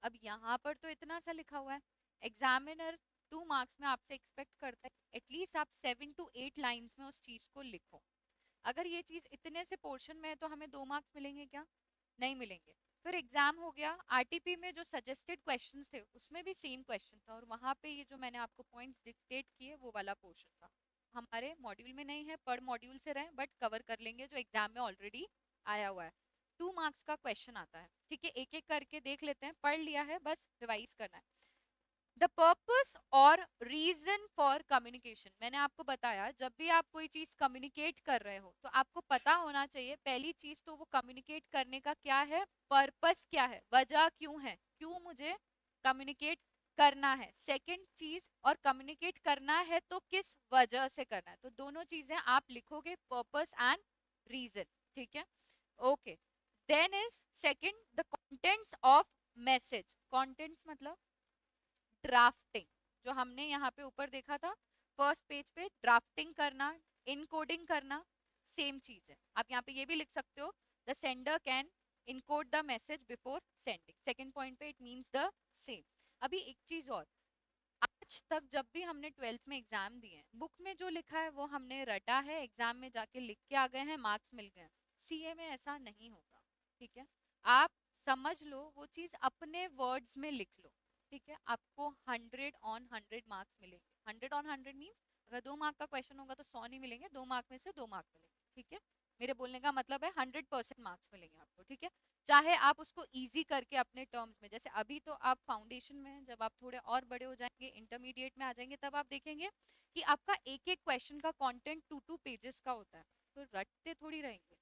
अब यहाँ पर तो इतना सा लिखा हुआ है, एग्जामिनर 2 मार्क्स में आपसे एक्सपेक्ट करता है एटलीस्ट आप 7 to 8 लाइंस में उस चीज को लिखो. अगर ये चीज इतने से पोर्शन में है तो हमें 2 मार्क्स मिलेंगे क्या? नहीं मिलेंगे. फिर एग्जाम हो गया, आरटीपी में जो सजेस्टेड क्वेश्चंस थे उसमें भी सेम क्वेश्चन था, और वहां पे ये जो मैंने आपको पॉइंट्स डिक्टेट किए वो वाला पोर्शन था। हमारे मॉड्यूल में नहीं है, पर मॉड्यूल से रहे, बट कवर कर लेंगे जो एग्जाम में ऑलरेडी आया हुआ है। 2 मार्क्स का क्वेश्चन आता है, ठीक है, एक एक करके देख लेते हैं, पढ़ लिया है बस रिवाइज करना है। द पर्पस और रीजन फॉर कम्युनिकेशन, मैंने आपको बताया जब भी आप कोई चीज कम्युनिकेट कर रहे हो तो आपको पता होना चाहिए पहली चीज तो वो कम्युनिकेट करने का क्या है, पर्पस क्या है, वजह क्यों है, क्यों मुझे कम्युनिकेट करना है। सेकंड चीज, और कम्युनिकेट करना है तो किस वजह से करना है, तो दोनों चीजें आप लिखोगे, पर्पस एंड रीजन, ठीक है। Okay, then is second the contents of message. Contents मतलब ड्राफ्टिंग, जो हमने यहाँ पे ऊपर देखा था फर्स्ट पेज पे, ड्राफ्टिंग करना, इनकोडिंग करना, सेम चीज है। आप यहाँ पे ये भी लिख सकते हो, the sender can encode the message before sending. Second point पे इट मींस द सेम। अभी एक चीज और, आज तक जब भी हमने 12th में एग्जाम दिए हैं, बुक में जो लिखा है वो हमने रटा है, एग्जाम में जाके लिख के आ गए हैं, मार्क्स मिल गए। सीए में ऐसा नहीं होगा, ठीक है। आप समझ लो वो चीज, अपने वर्ड्स में लिख लो, ठीक है। आपको 100/100 मार्क्स मिलेंगे। 100/100 मीन्स अगर 2 मार्क का क्वेश्चन होगा तो 100 नहीं मिलेंगे, 2 मार्क में से 2 मार्क मिलेंगे, ठीक है। मेरे बोलने का मतलब है 100% मार्क्स मिलेंगे आपको, ठीक है। चाहे आप उसको इजी करके अपने टर्म्स में, जैसे अभी तो आप फाउंडेशन में हैं, जब आप थोड़े और बड़े हो जाएंगे, इंटरमीडिएट में आ जाएंगे, तब आप देखेंगे कि आपका एक एक क्वेश्चन का कंटेंट 2-2 पेजेस का होता है, तो रटते थोड़ी रहेंगे।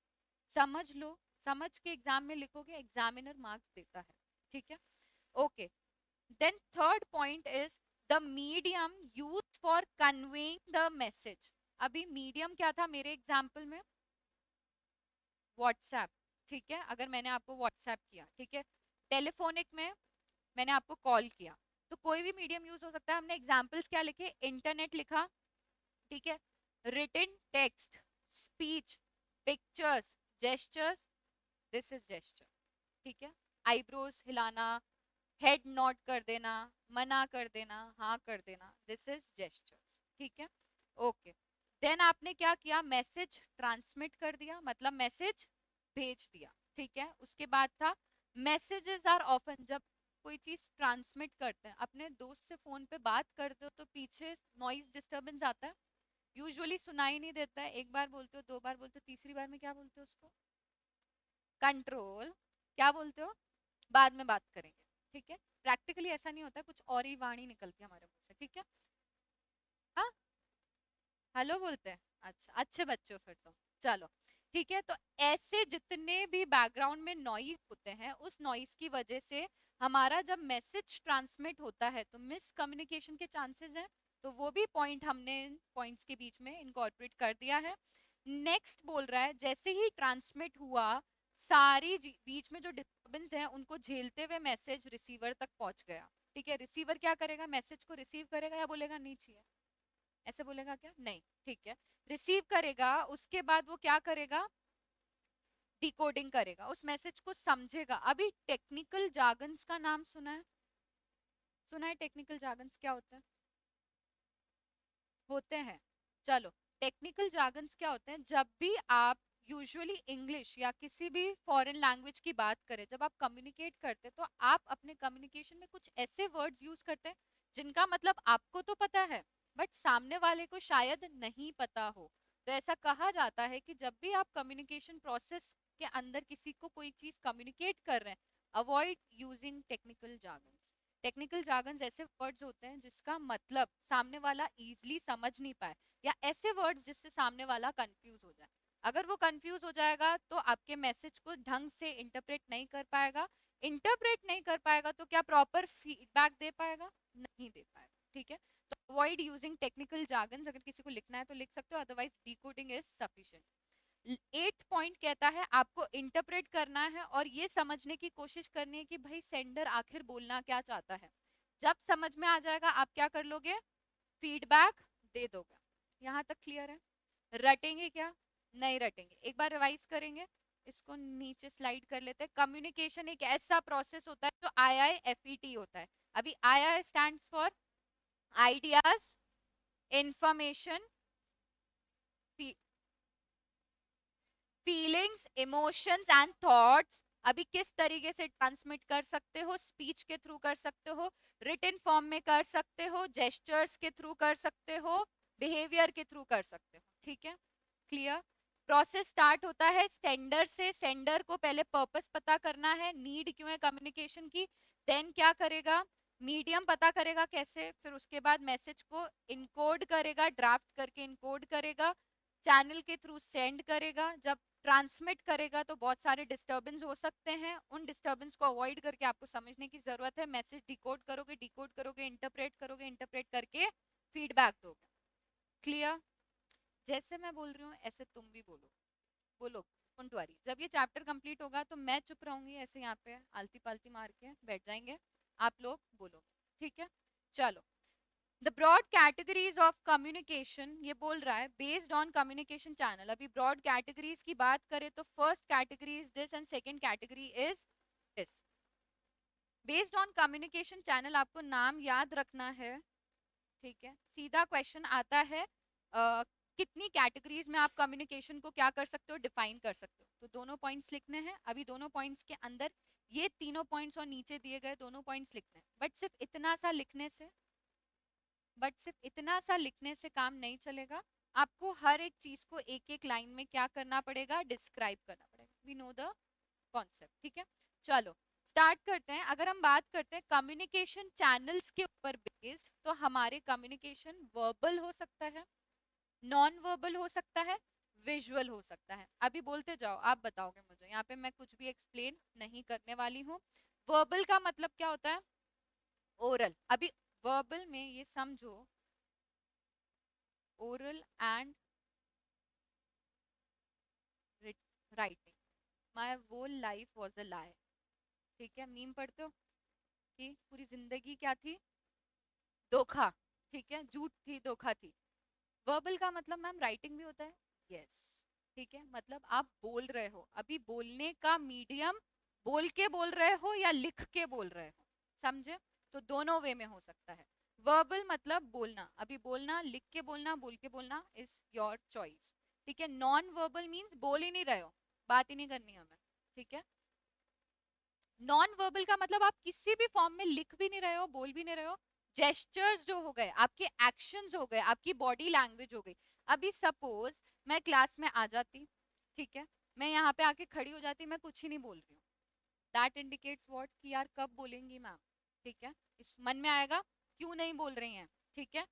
समझ लो, समझ के एग्जाम में लिखोगे, एग्जामिनर मार्क्स देता है, ठीक है। Okay, then third point is the medium used for conveying the message. अभी मीडियम क्या था मेरे एग्जाम्पल में, व्हाट्सएप, ठीक है। अगर मैंने आपको व्हाट्सएप किया, ठीक है, टेलीफोनिक में मैंने आपको कॉल किया, तो कोई भी मीडियम यूज हो सकता है। हमने एग्जाम्पल्स क्या लिखे, इंटरनेट लिखा, ठीक है, written text, speech, pictures, gestures, this is gesture, ठीक है। आईब्रोज हिलाना, हेड नॉट कर देना, मना कर देना, हाँ कर देना, दिस इज जेस्चर्स, ठीक है। ओके, देन आपने क्या किया, मैसेज ट्रांसमिट कर दिया, मतलब मैसेज भेज दिया, ठीक है। उसके बाद था मैसेजेस आर ऑफन, जब कोई चीज ट्रांसमिट करते हैं, अपने दोस्त से फोन पे बात करते हो तो पीछे नॉइज डिस्टरबेंस आता है, यूजुअली सुनाई नहीं देता है, एक बार बोलते हो, 2 बार बोलते हो, तीसरी बार में क्या बोलते हो उसको, कंट्रोल, क्या बोलते हो, बाद में बात करेंगे, ठीक है। प्रैक्टिकली ऐसा नहीं होता, कुछ और ही वाणी निकलती है हमारे मुंह से, ठीक है। हाँ, हेलो बोलते हैं, अच्छा, अच्छे बच्चे हो फिर तो, चलो ठीक है। तो ऐसे जितने भी बैकग्राउंड में नॉइज होते हैं, उस नॉइज की वजह से हमारा जब मैसेज ट्रांसमिट होता है तो मिस कम्युनिकेशन के चांसेस हैं, तो वो भी पॉइंट हमने पॉइंट्स के बीच में इनकॉर्पोरेट कर दिया है। नेक्स्ट बोल रहा है, जैसे ही ट्रांसमिट हुआ, सारी बीच में जो डिस्टर्बेंस है उनको झेलते हुए मैसेज रिसीवर तक पहुंच गया, ठीक है। रिसीवर क्या करेगा, मैसेज को रिसीव करेगा, या बोलेगा नहीं चाहिए, ऐसे बोलेगा क्या, नहीं, ठीक है, रिसीव करेगा। उसके बाद वो क्या करेगा, डिकोडिंग करेगा, उस मैसेज को समझेगा। अभी टेक्निकल जार्गन्स का नाम सुना है, सुना है, टेक्निकल जार्गन्स क्या होता है, होते हैं, चलो, टेक्निकल जार्गन्स क्या होते हैं, जब भी आप यूजुअली इंग्लिश या किसी भी फॉरेन लैंग्वेज की बात करें, जब आप कम्युनिकेट करते हैं तो आप अपने कम्युनिकेशन में कुछ ऐसे वर्ड्स यूज करते हैं जिनका मतलब आपको तो पता है, बट सामने वाले को शायद नहीं पता हो। तो ऐसा कहा जाता है कि जब भी आप कम्युनिकेशन प्रोसेस के अंदर किसी को कोई चीज कम्युनिकेट कर रहे हैं, avoid using technical jargons. Technical jargons ऐसे वर्ड्स होते हैं जिसका मतलब सामने वाला इजीली समझ नहीं पाए, या ऐसे वर्ड्स जिससे सामने वाला कंफ्यूज हो जाए। अगर वो कंफ्यूज हो जाएगा तो आपके मैसेज को ढंग से इंटरप्रेट नहीं कर पाएगा, इंटरप्रेट नहीं कर पाएगा तो क्या प्रॉपर फीडबैक दे पाएगा, नहीं दे पाएगा, ठीक है। तो अवॉइड यूजिंग टेक्निकल जार्गन्स, अगर किसी को लिखना है तो लिख सकते हो, otherwise decoding is sufficient. 8th point कहता है आपको इंटरप्रेट करना है और ये समझने की कोशिश करनी है कि भाई सेंडर आखिर बोलना क्या चाहता है। जब समझ में आ जाएगा आप क्या कर लोगे, फीडबैक दे दोगे। यहाँ तक क्लियर है। रटेंगे क्या, नहीं रटेंगे, एक बार रिवाइज करेंगे। इसको नीचे स्लाइड कर लेते हैं। कम्युनिकेशन एक ऐसा प्रोसेस होता है जो IIFET होता है। अभी II stands for ideas, information, feelings, emotions and thoughts, अभी किस तरीके से ट्रांसमिट कर सकते हो, स्पीच के थ्रू कर सकते हो, रिटन फॉर्म में कर सकते हो, जेस्चर्स के थ्रू कर सकते हो, बिहेवियर के थ्रू कर सकते हो, ठीक है, क्लियर। प्रोसेस स्टार्ट होता है सेंडर से, सेंडर को पहले पर्पस पता करना है, नीड क्यों है कम्युनिकेशन की, देन क्या करेगा, मीडियम पता करेगा कैसे, फिर उसके बाद मैसेज को इनकोड करेगा, ड्राफ्ट करके इनकोड करेगा, चैनल के थ्रू सेंड करेगा, जब ट्रांसमिट करेगा तो बहुत सारे डिस्टरबेंस हो सकते हैं, उन डिस्टरबेंस को अवॉइड करके आपको समझने की जरूरत है, मैसेज डिकोड करोगे, इंटरप्रेट करके फीडबैक दोगे, क्लियर। जैसे मैं बोल रही हूँ ऐसे तुम भी बोलो, बोलो, डोंट वरी, जब ये चैप्टर कंप्लीट होगा तो मैं चुप रहूंगी, ऐसे यहाँ पे आलती पालती मार के बैठ जाएंगे, आप लोग बोलो, ठीक है। चलो, the broad categories of communication, ये बोल रहा है बेस्ड ऑन कम्युनिकेशन चैनल। अभी ब्रॉड कैटेगरीज की बात करें तो first category is this and second category is this. Based on communication channel आपको नाम याद रखना है, ठीक है। सीधा क्वेश्चन आता है कितनी कैटेगरीज में आप कम्युनिकेशन को क्या कर सकते हो, डिफाइन कर सकते हो, तो दोनों पॉइंट्स लिखने हैं। अभी दोनों पॉइंट्स के अंदर ये तीनों पॉइंट्स और नीचे दिए गए दोनों पॉइंट्स लिखने हैं, बट सिर्फ इतना सा लिखने से काम नहीं चलेगा, आपको हर एक चीज को एक एक लाइन में क्या करना पड़ेगा, डिस्क्राइब करना पड़ेगा। वी नो द कॉन्सेप्ट, ठीक है। चलो स्टार्ट करते हैं। अगर हम बात करते हैं कम्युनिकेशन चैनल्स के ऊपर बेस्ड, तो हमारे कम्युनिकेशन वर्बल हो सकता है, नॉन वर्बल हो सकता है, विजुअल हो सकता है। अभी बोलते जाओ, आप बताओगे मुझे, यहाँ पे मैं कुछ भी एक्सप्लेन नहीं करने वाली हूँ। वर्बल का मतलब क्या होता है, ओरल। अभी वर्बल में ये समझो, oral and writing, my whole life was a lie, ठीक है, मीम पढ़ते हो कि पूरी जिंदगी क्या थी, धोखा, ठीक है, झूठ थी, धोखा थी। वर्बल का मतलब मैम राइटिंग भी होता है, यस, ठीक है, मतलब आप बोल रहे हो, अभी बोलने का मीडियम बोल के बोल रहे हो या लिख के बोल रहे हो, समझे, तो दोनों वे में हो सकता है। वर्बल मतलब बोलना, अभी बोलना, लिख के बोलना, बोल के बोलना इज योर चॉइस, ठीक है। नॉन वर्बल मीन्स बोल ही नहीं रहे हो, बात ही नहीं करनी हमें, ठीक है। नॉन वर्बल का मतलब आप किसी भी फॉर्म में लिख भी नहीं रहे हो, बोल भी नहीं रहे हो, जेस्चर्स जो हो गए, आपके एक्शंस हो गए, आपकी बॉडी लैंग्वेज हो गई। अभी सपोज मैं क्लास में आ जाती, ठीक है, मैं यहाँ पे आके खड़ी हो जाती, मैं कुछ ही नहीं बोल रही हूँ, दैट इंडिकेट्स व्हाट कि यार कब बोलेंगी मैम, ठीक है, इस मन में आएगा क्यों नहीं बोल रही हैं, ठीक है,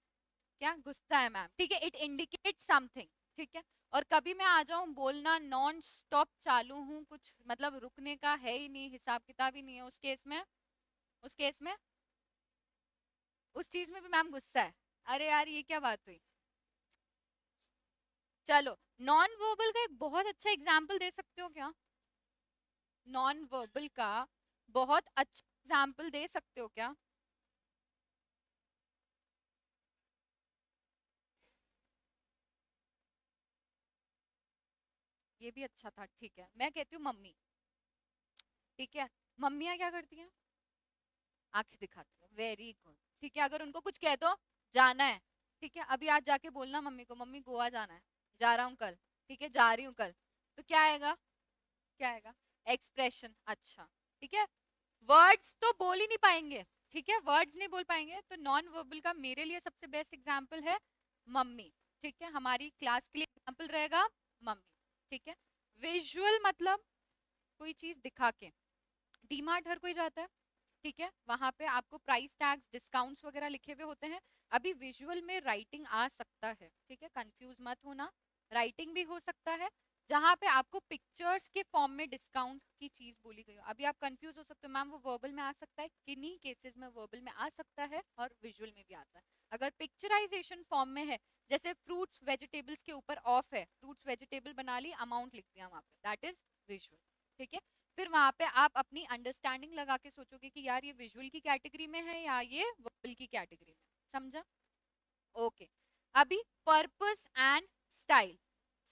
क्या गुस्सा है मैम, ठीक है, इट इंडिकेट समथिंग, ठीक है। और कभी मैं आ जाऊं बोलना नॉन स्टॉप चालू हूं, कुछ मतलब रुकने का है ही नहीं, हिसाब किताब ही नहीं है, उस केस में उस चीज में भी मैम गुस्सा है, अरे यार ये क्या बात हुई। चलो, नॉन वर्बल का एक बहुत अच्छा एग्जाम्पल दे सकते हो क्या, नॉन वर्बल का बहुत अच्छा एग्जाम्पल दे सकते हो क्या। ये भी अच्छा था, ठीक है, मैं कहती हूँ मम्मी, ठीक है, मम्मियाँ क्या करती हैं, आंखें दिखाती है, वेरी गुड, ठीक है। अगर उनको कुछ कह दो, जाना है, ठीक है, अभी आज जाके बोलना मम्मी को, मम्मी गोवा जाना है, जा रहा हूँ कल, ठीक है, जा रही हूँ कल, तो क्या आएगा, क्या आएगा, एक्सप्रेशन, अच्छा, ठीक है। वर्ड्स तो बोल ही नहीं पाएंगे, ठीक है, वर्ड्स नहीं बोल पाएंगे, तो नॉन वर्बल का मेरे लिए सबसे बेस्ट एग्जाम्पल है मम्मी, ठीक है, हमारी क्लास के लिए एग्जाम्पल रहेगा मम्मी, ठीक है। विजुअल मतलब कोई चीज दिखा के, डीमार्ट हर कोई जाता है, ठीक है, वहां पे आपको प्राइस टैग्स, डिस्काउंट्स वगैरह लिखे हुए होते हैं। अभी विजुअल में राइटिंग आ सकता है, ठीक है, कंफ्यूज मत होना, राइटिंग भी हो सकता है, जहां पे आपको पिक्चर्स के फॉर्म में डिस्काउंट की चीज बोली गई हो। अभी आप कंफ्यूज हो सकते हो मैम वो वर्बल में आ सकता है, किन्हीं केसेस में वर्बल में आ सकता है और विजुअल में भी आता है। अगर पिक्चराइजेशन फॉर्म में है, जैसे फ्रूट्स वेजिटेबल्स के ऊपर ऑफ है, फ्रूट्स वेजिटेबल बना ली, अमाउंट लिख दिया वहां पे, दैट इज विजुअल, ठीक है। फिर वहां पे आप अपनी अंडरस्टैंडिंग लगा के सोचोगे कि यार ये विजुअल की कैटेगरी में है या ये वर्बल की कैटेगरी में, समझा, ओके। अभी पर्पस एंड स्टाइल,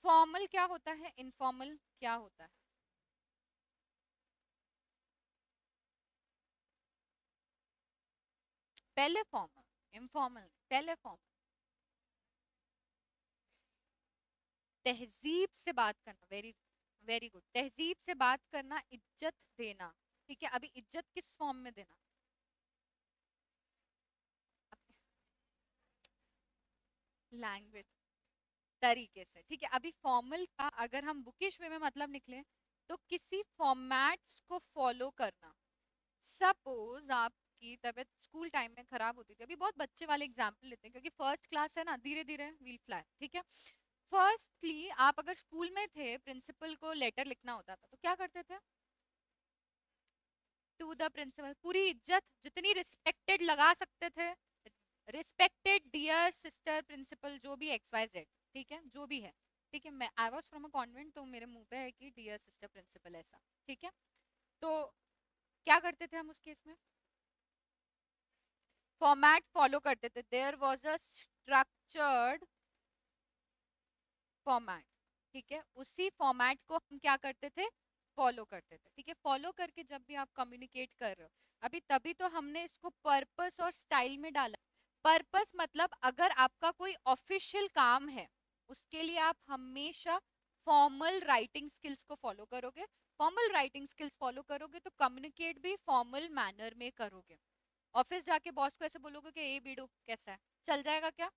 फॉर्मल क्या होता है, इनफॉर्मल क्या होता है, पहले फॉर्मल, इनफॉर्मल पहले फॉर्मल, तहजीब से बात करना, वेरी, वेरी गुड। तहजीब से बात करना, इज्जत देना। ठीक है, अभी इज्जत किस फॉर्म में देना? लैंग्वेज, तरीके से। ठीक है, अभी फॉर्मल का अगर हम बुकिश वे में मतलब निकले तो किसी फॉर्मेट्स को फॉलो करना। सपोज आपकी तबीयत स्कूल टाइम में खराब होती थी, अभी बहुत बच्चे वाले एग्जाम्पल लेते हैं क्योंकि फर्स्ट क्लास है ना, धीरे धीरे व्हील फ्लाई। ठीक है, फर्स्टली आप अगर स्कूल में थे, प्रिंसिपल को लेटर लिखना होता था तो क्या करते थे? टू द प्रिंसिपल, पूरी इज्जत जितनी रिस्पेक्टेड लगा सकते थे, रिस्पेक्टेड डियर सिस्टर प्रिंसिपल, जो भी एक्स वाई जेड। ठीक है, जो भी है। ठीक है, मैं I was from a convent तो मेरे मुंह पे है कि डियर सिस्टर प्रिंसिपल ऐसा। ठीक है, तो क्या करते थे हम उस केस में? फॉर्मेट फॉलो करते थे, there was a structured format. ठीक है, उसी फॉर्मेट को हम क्या करते थे? फॉलो करते थे। ठीक है, फॉलो करके जब भी आप कम्युनिकेट कर रहे हो, अभी तभी तो हमने इसको पर्पस और स्टाइल में डाला। पर्पस मतलब अगर आपका कोई ऑफिशियल काम है, उसके लिए आप हमेशा फॉर्मल राइटिंग स्किल्स को फॉलो करोगे। फॉर्मल राइटिंग स्किल्स फॉलो करोगे तो कम्युनिकेट भी फॉर्मल मैनर में करोगे। ऑफिस जाके बॉस को ऐसे बोलोगे कि ए बीडू कैसा है, चल जाएगा क्या?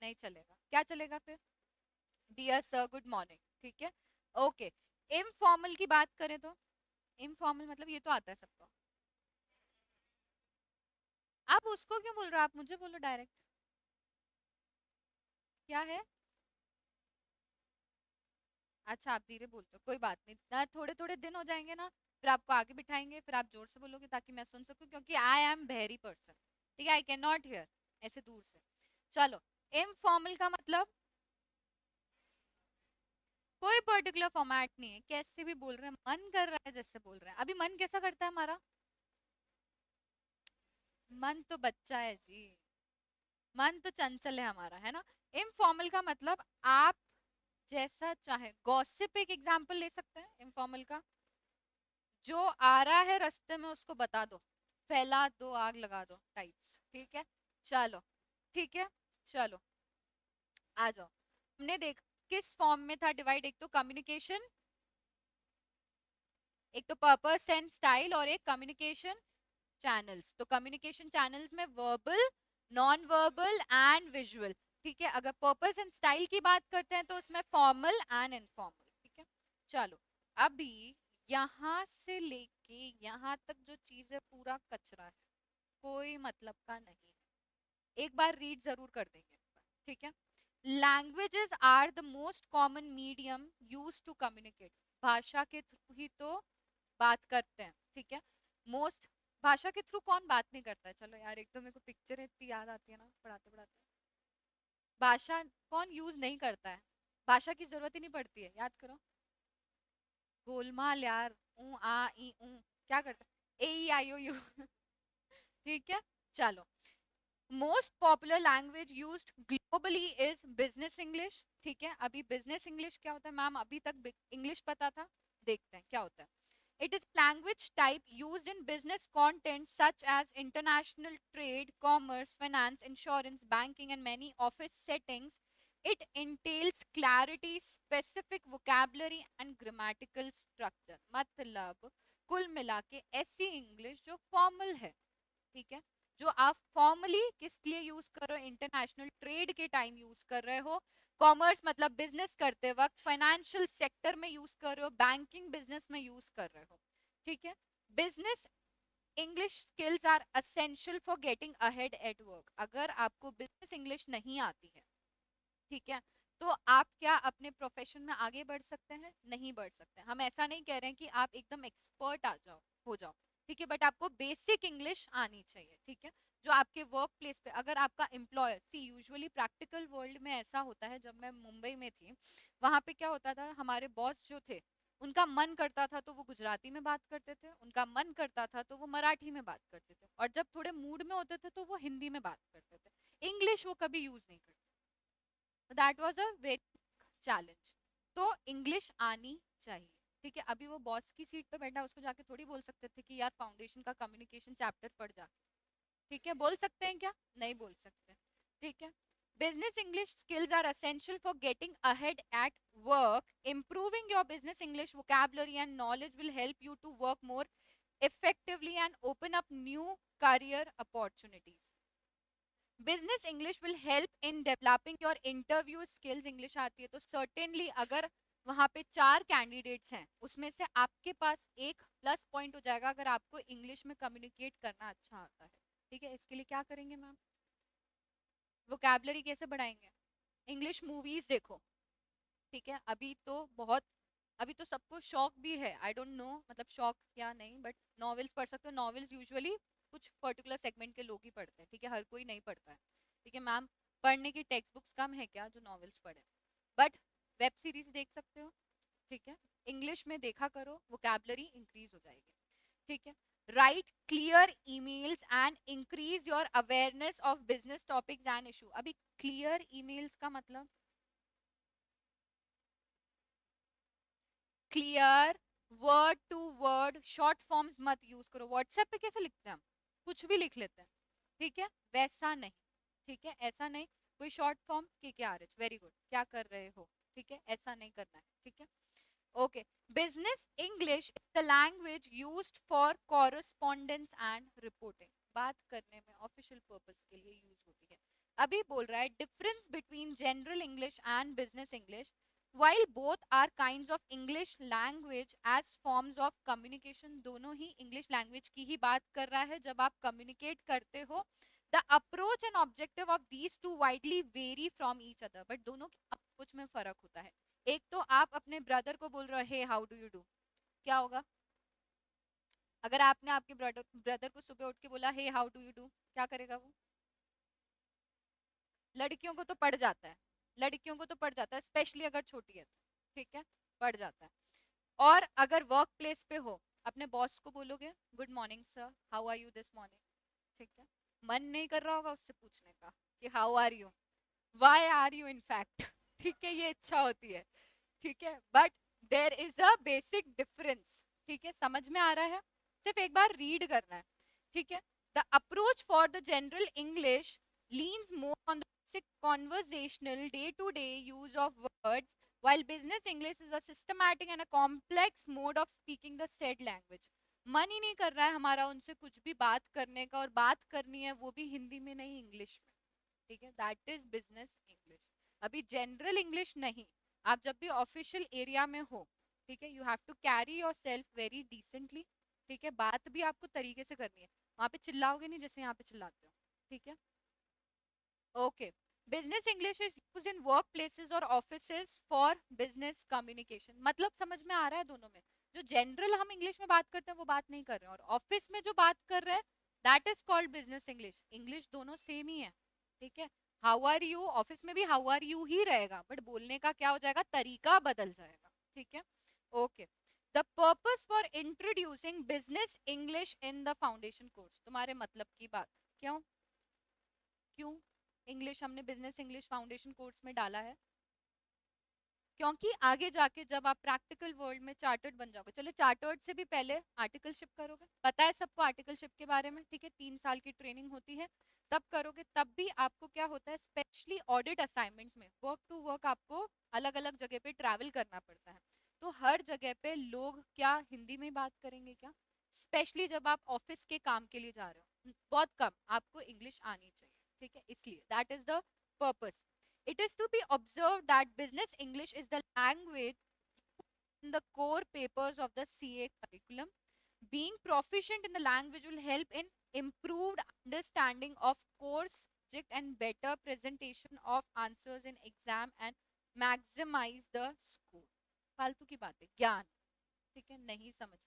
नहीं चलेगा। क्या चलेगा फिर? Dear sir good morning. ठीक है, ओके। इनफॉर्मल की बात करें तो इनफॉर्मल मतलब ये तो आता है सबको। आप उसको क्यों बोल रहे हो, आप मुझे बोलो डायरेक्ट। क्या है? अच्छा, आप धीरे बोलते हो, कोई बात नहीं ना, थोड़े थोड़े दिन हो जाएंगे ना, फिर आपको आगे बिठाएंगे, फिर आप जोर से बोलोगे ताकि मैं सुन सकूं, क्योंकि आई एम वेरी पर्सन। ठीक है, आई कैन नॉट हियर ऐसे दूर से। चलो, इनफॉर्मल का मतलब कोई पर्टिकुलर फॉर्मेट नहीं है, कैसे भी बोल रहे हैं, मन कर रहा है जैसे बोल रहे हैं। अभी मन कैसा करता है हमारा? मन तो बच्चा है जी, मन तो चंचल है हमारा, है ना। इनफॉर्मल का मतलब आप जैसा चाहे, गॉसिप एक एग्जांपल ले सकते हैं इनफॉर्मल का। जो आ रहा है रास्ते में उसको बता दो, फैला दो, आग लगा दो टाइप्स। ठीक है, चलो। ठीक है, चलो आ जाओ। हमने देख किस फॉर्म में था डिवाइड, एक तो कम्युनिकेशन, एक तो पर्पस एंड स्टाइल, और एक कम्युनिकेशन चैनल्स। तो कम्युनिकेशन चैनल्स में verbal, non verbal and visual. ठीक है, अगर पर्पस एंड स्टाइल की बात करते हैं तो उसमें फॉर्मल एंड इनफॉर्मल। ठीक है, चलो। अभी यहां से लेके यहां तक जो चीज है पूरा कचरा है, कोई मतलब का नहीं है। एक बार रीड जरूर कर देंगे। ठीक है, languages are the most common medium use to communicate. भाषा के थ्रू ही तो बात करते हैं। ठीक है, मोस्ट, भाषा के थ्रू कौन बात नहीं करता है? चलो यार, एक तो मेरे को पिक्चर इतनी याद आती है ना पढ़ाते पढ़ाते। भाषा कौन यूज नहीं करता है? भाषा की जरूरत ही नहीं पड़ती है, याद करो। गोलमाल यार, ऊ आ ई ऊ, क्या करता है? ए ई आई ओ यू। ठीक है, चलो। Most popular language used globally is business English. ठीक है, अभी बिजनेस इंग्लिश क्या होता है मैम? अभी तक इंग्लिश पता था, देखते हैं क्या होता है। It is language type used in business content such as international trade, commerce, finance, insurance, banking, and many office settings. It entails clarity, specific vocabulary, and grammatical structure. मतलब कुल मिला के ऐसी इंग्लिश जो फॉर्मल है। ठीक है, जो आप फॉर्मली किस लिए यूज कर रहे हो? इंटरनेशनल ट्रेड के टाइम यूज कर रहे हो, कॉमर्स मतलब बिजनेस करते वक्त, फाइनेंशियल सेक्टर में यूज कर रहे हो, बैंकिंग बिजनेस में यूज कर रहे हो। ठीक है, business English skills are essential for getting ahead at work. अगर आपको बिजनेस इंग्लिश नहीं आती है, ठीक है, तो आप क्या अपने प्रोफेशन में आगे बढ़ सकते हैं? नहीं बढ़ सकते। हम ऐसा नहीं कह रहे हैं कि आप एकदम एक्सपर्ट आ जाओ, हो जाओ। ठीक है, बट आपको बेसिक इंग्लिश आनी चाहिए। ठीक है, जो आपके वर्क प्लेस पे अगर आपका एम्प्लॉयर, सी यूजुअली प्रैक्टिकल वर्ल्ड में ऐसा होता है, जब मैं मुंबई में थी वहां पे क्या होता था, हमारे बॉस जो थे उनका मन करता था तो वो गुजराती में बात करते थे, उनका मन करता था तो वो मराठी में बात करते थे, और जब थोड़े मूड में होते थे तो वो हिंदी में बात करते थे, इंग्लिश वो कभी यूज नहीं करते। That was a very challenge. तो इंग्लिश आनी चाहिए। ठीक है, अभी वो बॉस की सीट पे बैठा, उसको जाके थोड़ी बोल सकते थे कि यार फाउंडेशन का कम्युनिकेशन चैप्टर पढ़ जा। ठीक है, बोल सकते हैं क्या? नहीं बोल सकते। ठीक है, Business English skills are essential for getting ahead at work. Improving your business English vocabulary and knowledge will help you to work more effectively and open up new career opportunities. Business English will help in developing your interview skills. English आती है तो certainly अगर वहां पे 4 candidates हैं उसमें से आपके पास एक प्लस पॉइंट हो जाएगा अगर आपको इंग्लिश में कम्युनिकेट करना अच्छा आता है. ठीक है, इसके लिए क्या करेंगे मैम? वोकैबुलरी कैसे बढ़ाएंगे? इंग्लिश मूवीज देखो. ठीक है, अभी तो सबको शौक भी है, आई डोंट नो मतलब शौक या नहीं, बट नॉवेल्स पढ़ सकते हो. नॉवेल्स यूजुअली कुछ पर्टिकुलर सेगमेंट के लोग ही पढ़ते हैं. ठीक है, हर कोई नहीं पढ़ता है. ठीक है मैम, पढ़ने की टेक्स्ट बुक्स कम है क्या जो नॉवेल्स पढ़े? बट वेब सीरीज देख सकते हो. ठीक है, इंग्लिश में देखा करो, वोकैबुलरी इंक्रीज हो जाएगी. ठीक है, write clear emails and increase your awareness of business topics and issue. अभी क्लियर ईमेल्स का मतलब clear, word to word, short forms मत यूज करो. व्हाट्सएप पे कैसे लिखते हैं हम? कुछ भी लिख लेते हैं. ठीक है, वैसा नहीं. ठीक है, ऐसा नहीं. कोई शॉर्ट फॉर्म के क्या आर एच, वेरी गुड, क्या कर रहे हो? ठीक है, ऐसा नहीं करना है. ठीक है, okay. Business English is the language used for correspondence and reporting. बात करने में ऑफिशियल पर्पस के लिए यूज होती है. अभी बोल रहा है difference between general English and business English. While both are kinds of English language as forms of communication, दोनों ही English language की ही बात कर रहा है जब आप communicate करते हो. The approach and objective of these two widely vary from each other. But दोनों की approach में फर्क होता है. एक तो आप अपने ब्रदर को बोल रहे हो hey how do you do, क्या होगा? अगर आपने आपके ब्रदर को सुबह उठ के बोला hey how do you do, क्या करेगा वो? लड़कियों को तो पड़ जाता है, लड़कियों को तो पड़ जाता है, स्पेशली अगर छोटी है तो. ठीक है, पड़ जाता है. और अगर वर्क प्लेस पे हो, अपने बॉस को बोलोगे good morning sir, how are you this morning. ठीक है, मन नहीं कर रहा होगा उससे पूछने का कि how are you, why are you in fact. ठीक है, ये इच्छा होती है. ठीक है, but there is a basic difference. ठीक है, समझ में आ रहा है? सिर्फ एक बार रीड करना है. ठीक है, the approach for the general English leans more on the basic conversational day-to-day use of words, while business English is a systematic and a complex mode of speaking the said language. मन ही नहीं कर रहा है हमारा उनसे कुछ भी बात करने का, और बात करनी है वो भी हिंदी में नहीं, इंग्लिश में. ठीक है, दैट इज बिजनेस इंग्लिश. अभी जनरल इंग्लिश नहीं. आप जब भी ऑफिशियल एरिया में हो, ठीक है, you have to carry yourself very decently. ठीक है, बात भी आपको तरीके से करनी है. वहां पे चिल्लाओगे नहीं जैसे यहाँ पे चिल्लाते हो. ठीक है, okay. Business English is used in work places और ऑफिसेज फॉर बिजनेस कम्युनिकेशन. मतलब समझ में आ रहा है दोनों में? जो जनरल हम इंग्लिश में बात करते हैं वो बात नहीं कर रहे हैं, और ऑफिस में जो बात कर रहे हैं that is called business English. English दोनों सेम ही है. ठीक है, हाउ आर यू ऑफिस में भी हाउ आर यू ही रहेगा, बट बोलने का क्या हो जाएगा, तरीका बदल जाएगा. ठीक है, okay. The purpose for introducing business English in the foundation course. तुम्हारे मतलब की बात. क्यों क्यों इंग्लिश हमने बिजनेस इंग्लिश फाउंडेशन कोर्स में डाला है? क्योंकि आगे जाके जब आप प्रैक्टिकल वर्ल्ड में चार्टर्ड बन जाओगे, चलो चार्टर्ड से भी पहले आर्टिकलशिप करोगे, पता है सबको आर्टिकलशिप के बारे में. ठीक है, 3 साल की ट्रेनिंग होती है, तब करोगे. तब भी आपको क्या होता है, स्पेशली ऑडिट असाइनमेंट में वर्क टू वर्क आपको अलग अलग जगह पे ट्रैवल करना पड़ता है. तो हर जगह पे लोग क्या हिंदी में बात करेंगे क्या? स्पेशली जब आप ऑफिस के काम के लिए जा रहे हो, बहुत कम आपको इंग्लिश आनी चाहिए. ठीक है, इसलिए that is the purpose. It is to be observed that business English is the language in the core papers of the CA curriculum. Being proficient in the language will help in improved understanding of course subject and better presentation of answers in exam and maximize the score. फालतू की बात है, ज्ञान. ठीक है, नहीं समझना.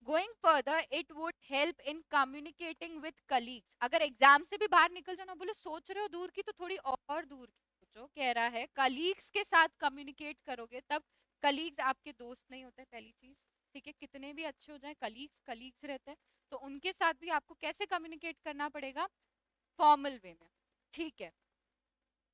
Going further it would help in communicating with colleagues. अगर एग्जाम से भी बाहर निकल जाना, बोले सोच रहे हो दूर की तो थोड़ी और दूर की सोचो. कह रहा है कलीग्स के साथ कम्युनिकेट करोगे, तब कलीग्स आपके दोस्त नहीं होते पहली चीज. ठीक है, कितने भी अच्छे हो जाए कलीग्स कलीग्स रहते हैं, तो उनके साथ भी आपको कैसे कम्युनिकेट करना पड़ेगा, फॉर्मल वे में. ठीक है,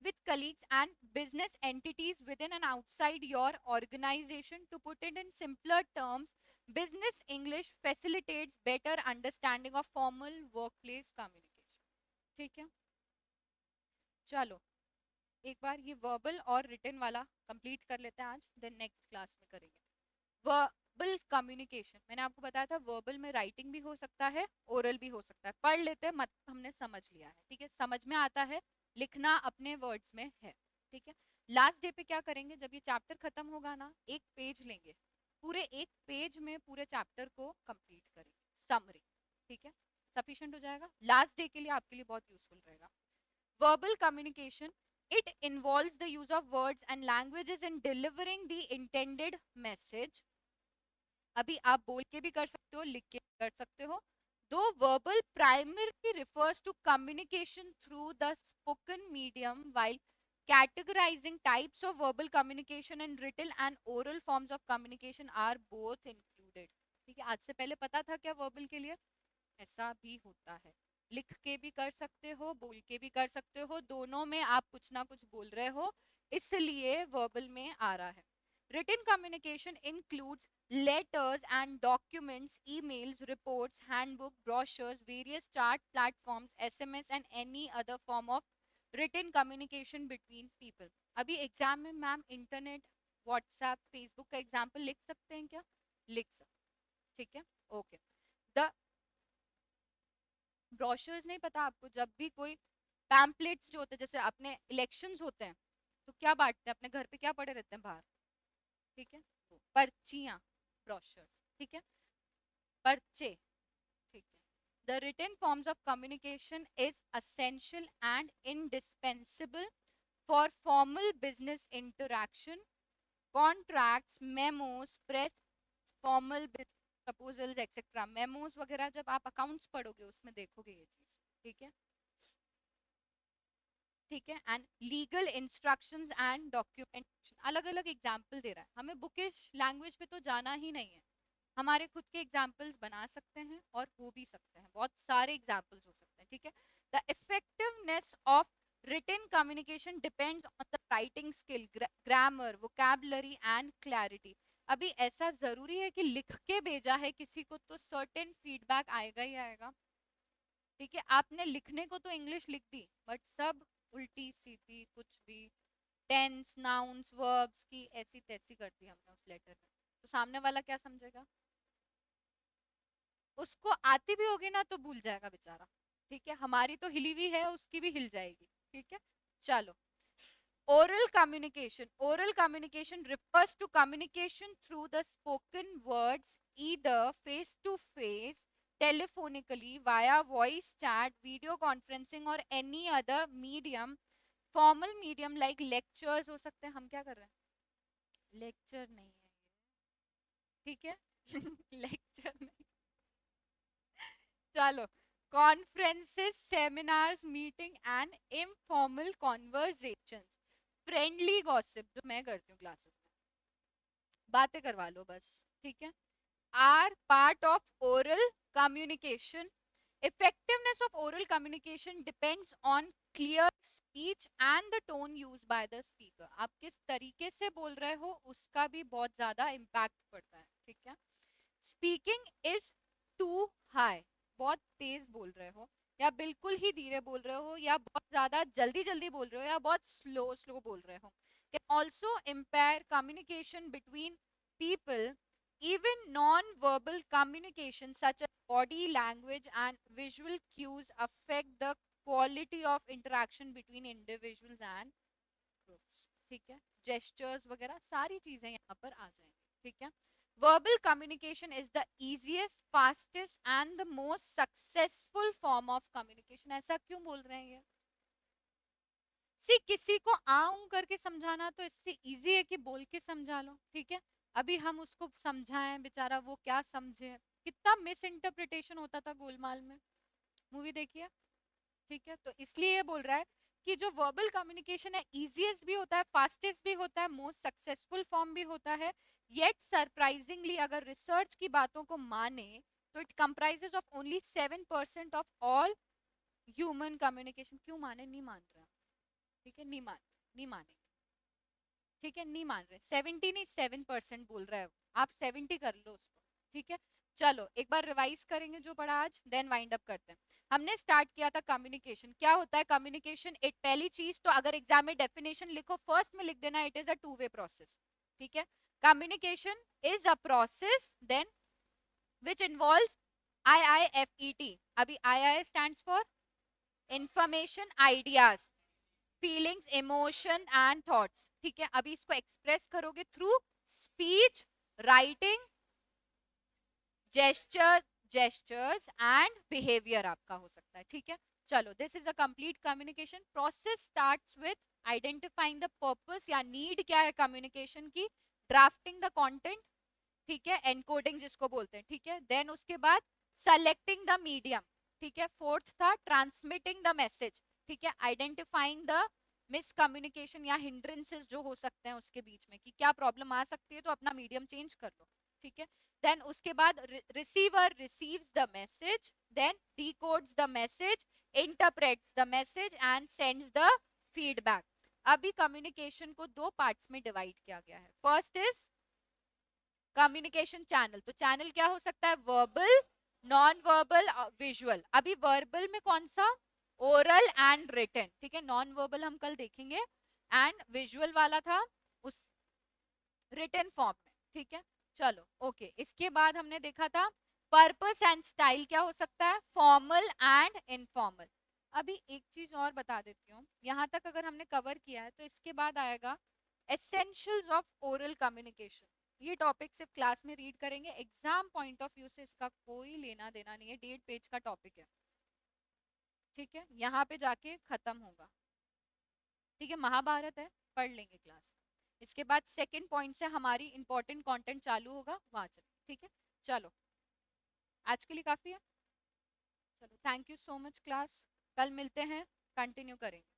with colleagues and business entities within and outside your organization. To put it in simpler terms, business English facilitates better understanding of formal workplace communication. ठीक है, चलो एक बार ये वर्बल और रिटन वाला कंप्लीट कर लेते हैं आज, देन नेक्स्ट क्लास में करेंगे वर्बल कम्युनिकेशन। मैंने आपको बताया था वर्बल में राइटिंग भी हो सकता है, ओरल भी हो सकता है। पढ़ लेते हैं, मतलब हमने समझ लिया है, ठीक है, समझ में आता है, लिखना अपने वर्ड्स में है, ठीक है। लास्ट डे पे क्या करेंगे, जब ये चैप्टर खत्म होगा ना, एक पेज लेंगे, पूरे एक पेज में पूरे चैप्टर को कंप्लीट करेंगे, समरी, ठीक है, सफिशिएंट हो जाएगा। लास्ट डे के लिए आपके लिए बहुत यूजफुल रहेगा। verbal communication, it involves the use of words and languages in delivering the intended message। अभी आप बोल के भी कर सकते हो, लिख के भी कर सकते हो। दो verbal primarily refers to communication through the spoken medium, while categorizing types of verbal communication and written and oral forms of communication are both included। ठीक है, आज से पहले पता था क्या verbal के लिए? ऐसा भी होता है, लिख के भी कर सकते हो, बोल के भी कर सकते हो, दोनों में आप कुछ ना कुछ बोल रहे हो, इसलिए वर्बल में आ रहा है। Written communication includes letters and documents, emails, reports, handbook, brochures, various chart platforms, SMS and any other form of written communication between people। अभी एग्जाम में मैम इंटरनेट, व्हाट्सएप, फेसबुक का एग्जाम्पल लिख सकते हैं क्या? लिख सकते, ठीक है, ओके। द ब्रोशर्स नहीं पता आपको, जब भी कोई पैम्पलेट्स जो होते हैं, जैसे अपने इलेक्शंस होते हैं तो क्या बांटते हैं अपने घर पे, क्या पड़े रहते हैं बाहर, ठीक है, वो पर्चियां, ब्रोशर्स, ठीक है, पर्चे, ठीक है। The written forms of communication is essential and indispensable for formal business interaction, contracts, memos, press, formal proposals etcetera. Memos वगैरह जब आप अकाउंट्स पढ़ोगे उसमें देखोगे ये चीज, ठीक है, ठीक है। And legal instructions and documentation, अलग अलग एग्जाम्पल दे रहा है, हमें बुकिश लैंग्वेज पे तो जाना ही नहीं है, हमारे खुद के एग्जाम्पल्स बना सकते हैं और हो भी सकते हैं, बहुत सारे एग्जाम्पल्स हो सकते हैं, ठीक है। The effectiveness of written communication depends on the writing skill, grammar, vocabulary and clarity। अभी ऐसा जरूरी है कि लिख के भेजा है किसी को तो सर्टेन फीडबैक आएगा ही आएगा, ठीक है। आपने लिखने को तो इंग्लिश लिख दी, बट सब उल्टी सीधी कुछ भी, टेंस, नाउन्स, वर्ब्स की ऐसी तैसी कर दी हमने उस लेटर में, तो सामने वाला क्या समझेगा? उसको आती भी होगी ना तो भूल जाएगा बेचारा, ठीक है, हमारी तो हिली हुई है, उसकी भी हिल जाएगी, ठीक है। चलो, oral communication, oral communication refers to communication through the spoken words, either face to face, telephonically, via voice chat, video conferencing or any other medium। formal medium like lectures हो सकते हैं, हम क्या कर रहे हैं, लेक्चर नहीं है ये, ठीक है लेक्चर नहीं, चलो, conferences, seminars, meeting and informal conversations, friendly gossip जो मैं करती हूँ क्लासेस में, बातें करवा लो बस, ठीक है, are part of oral communication. effectiveness of oral communication depends on clear speech and the tone used by the speaker। आप किस तरीके से बोल रहे हो उसका भी बहुत ज्यादा इम्पैक्ट पड़ता है, ठीक है। स्पीकिंग इज टू हाई, बहुत तेज बोल रहे हो, या बिल्कुल ही धीरे बोल रहे हो, या बहुत ज्यादा जल्दी जल्दी बोल रहे हो, या बहुत स्लो स्लो बोल रहे हो, can also impair communication between people। even non-verbal communication such as body language and visual cues affect the quality of interaction between individuals and groups, ठीक है, gestures वगैरह सारी चीजें यहाँ पर आ जाएंगी, ठीक है। verbal communication is the easiest, fastest and the most successful form of communication। ऐसा क्यों बोल रहे हैं ये? सी किसी को आऊं करके समझाना तो इससे इजी है कि बोल के समझा लो, ठीक है। अभी हम उसको समझाएं, बेचारा वो क्या समझे, कितना मिस इंटरप्रिटेशन होता था गोलमाल में, मूवी देखिए, ठीक है। तो इसलिए ये बोल रहा है कि जो वर्बल कम्युनिकेशन है इजीएस्ट भी होता है, फास्टेस्ट भी होता है, मोस्ट सक्सेसफुल फॉर्म भी होता है, येट सरप्राइजिंगली अगर रिसर्च की बातों को माने तो it comprises of only 7% of all human communication. क्यों माने? नहीं मान रहे, ठीक है, नहीं मानेंगे, ठीक है, नहीं मान रहे, 70 नहीं 7% बोल रहा है, आप 70 कर लो उसको, ठीक है। चलो एक बार रिवाइज करेंगे जो पढ़ा आज, देन वाइंड अप करते हैं। हमने स्टार्ट किया था कम्युनिकेशन। क्या होता है कम्युनिकेशन? एक पहली चीज तो अगर एग्जाम में डेफिनेशन लिखो, फर्स्ट में लिख देना it is a two way process. ठीक है, communication is a process then which involves IIFET। अभी II stands for information, ideas, feelings, emotion and thoughts. ठीक है, अभी इसको एक्सप्रेस करोगे through speech, writing, gestures and behaviour आपका हो सकता है। ठीक है, चलो this is a complete communication process. Starts with identifying the purpose या नीड क्या है कम्युनिकेशन की, ड्राफ्टिंग द कंटेंट, ठीक है, एनकोडिंग जिसको बोलते हैं। ठीक है, देन उसके बाद सेलेक्टिंग द मीडियम। ठीक है, फोर्थ था ट्रांसमिटिंग द मैसेज। ठीक है, आइडेंटिफाइंग द मिसकम्युनिकेशन या हिंड्रेंसेस जो हो सकते हैं उसके बीच में, कि क्या प्रॉब्लम आ सकती है, तो अपना मीडियम चेंज कर लो। ठीक है, देन उसके बाद receiver receives the message, then decodes the message, interprets the message and sends the feedback. अभी कम्युनिकेशन को दो पार्ट्स में डिवाइड किया गया है। First is communication channel. तो चैनल क्या हो सकता है? Verbal, non verbal, visual. अभी वर्बल में कौन सा? Oral and written. ठीक है, नॉन वर्बल हम कल देखेंगे, एंड विजुअल वाला था उस रिटन फॉर्म में। ठीक है, चलो ओके। इसके बाद हमने देखा था पर्पस एंड स्टाइल क्या हो सकता है? Formal and informal. अभी एक चीज और बता देती हूँ, यहां तक अगर हमने कवर किया है तो इसके बाद आएगा एसेंशियल्स ऑफ ओरल कम्युनिकेशन। ये टॉपिक सिर्फ क्लास में रीड करेंगे, एग्जाम पॉइंट ऑफ व्यू से इसका कोई लेना देना नहीं है, 1.5 पेज का टॉपिक है। ठीक है, यहाँ पे जाके खत्म होगा। ठीक है, महाभारत है, पढ़ लेंगे क्लास में। इसके बाद सेकंड पॉइंट से हमारी इंपॉर्टेंट कंटेंट चालू होगा, वहां चलो। ठीक है, चलो आज के लिए काफी है। चलो thank you so much class, कल मिलते हैं, कंटिन्यू करेंगे।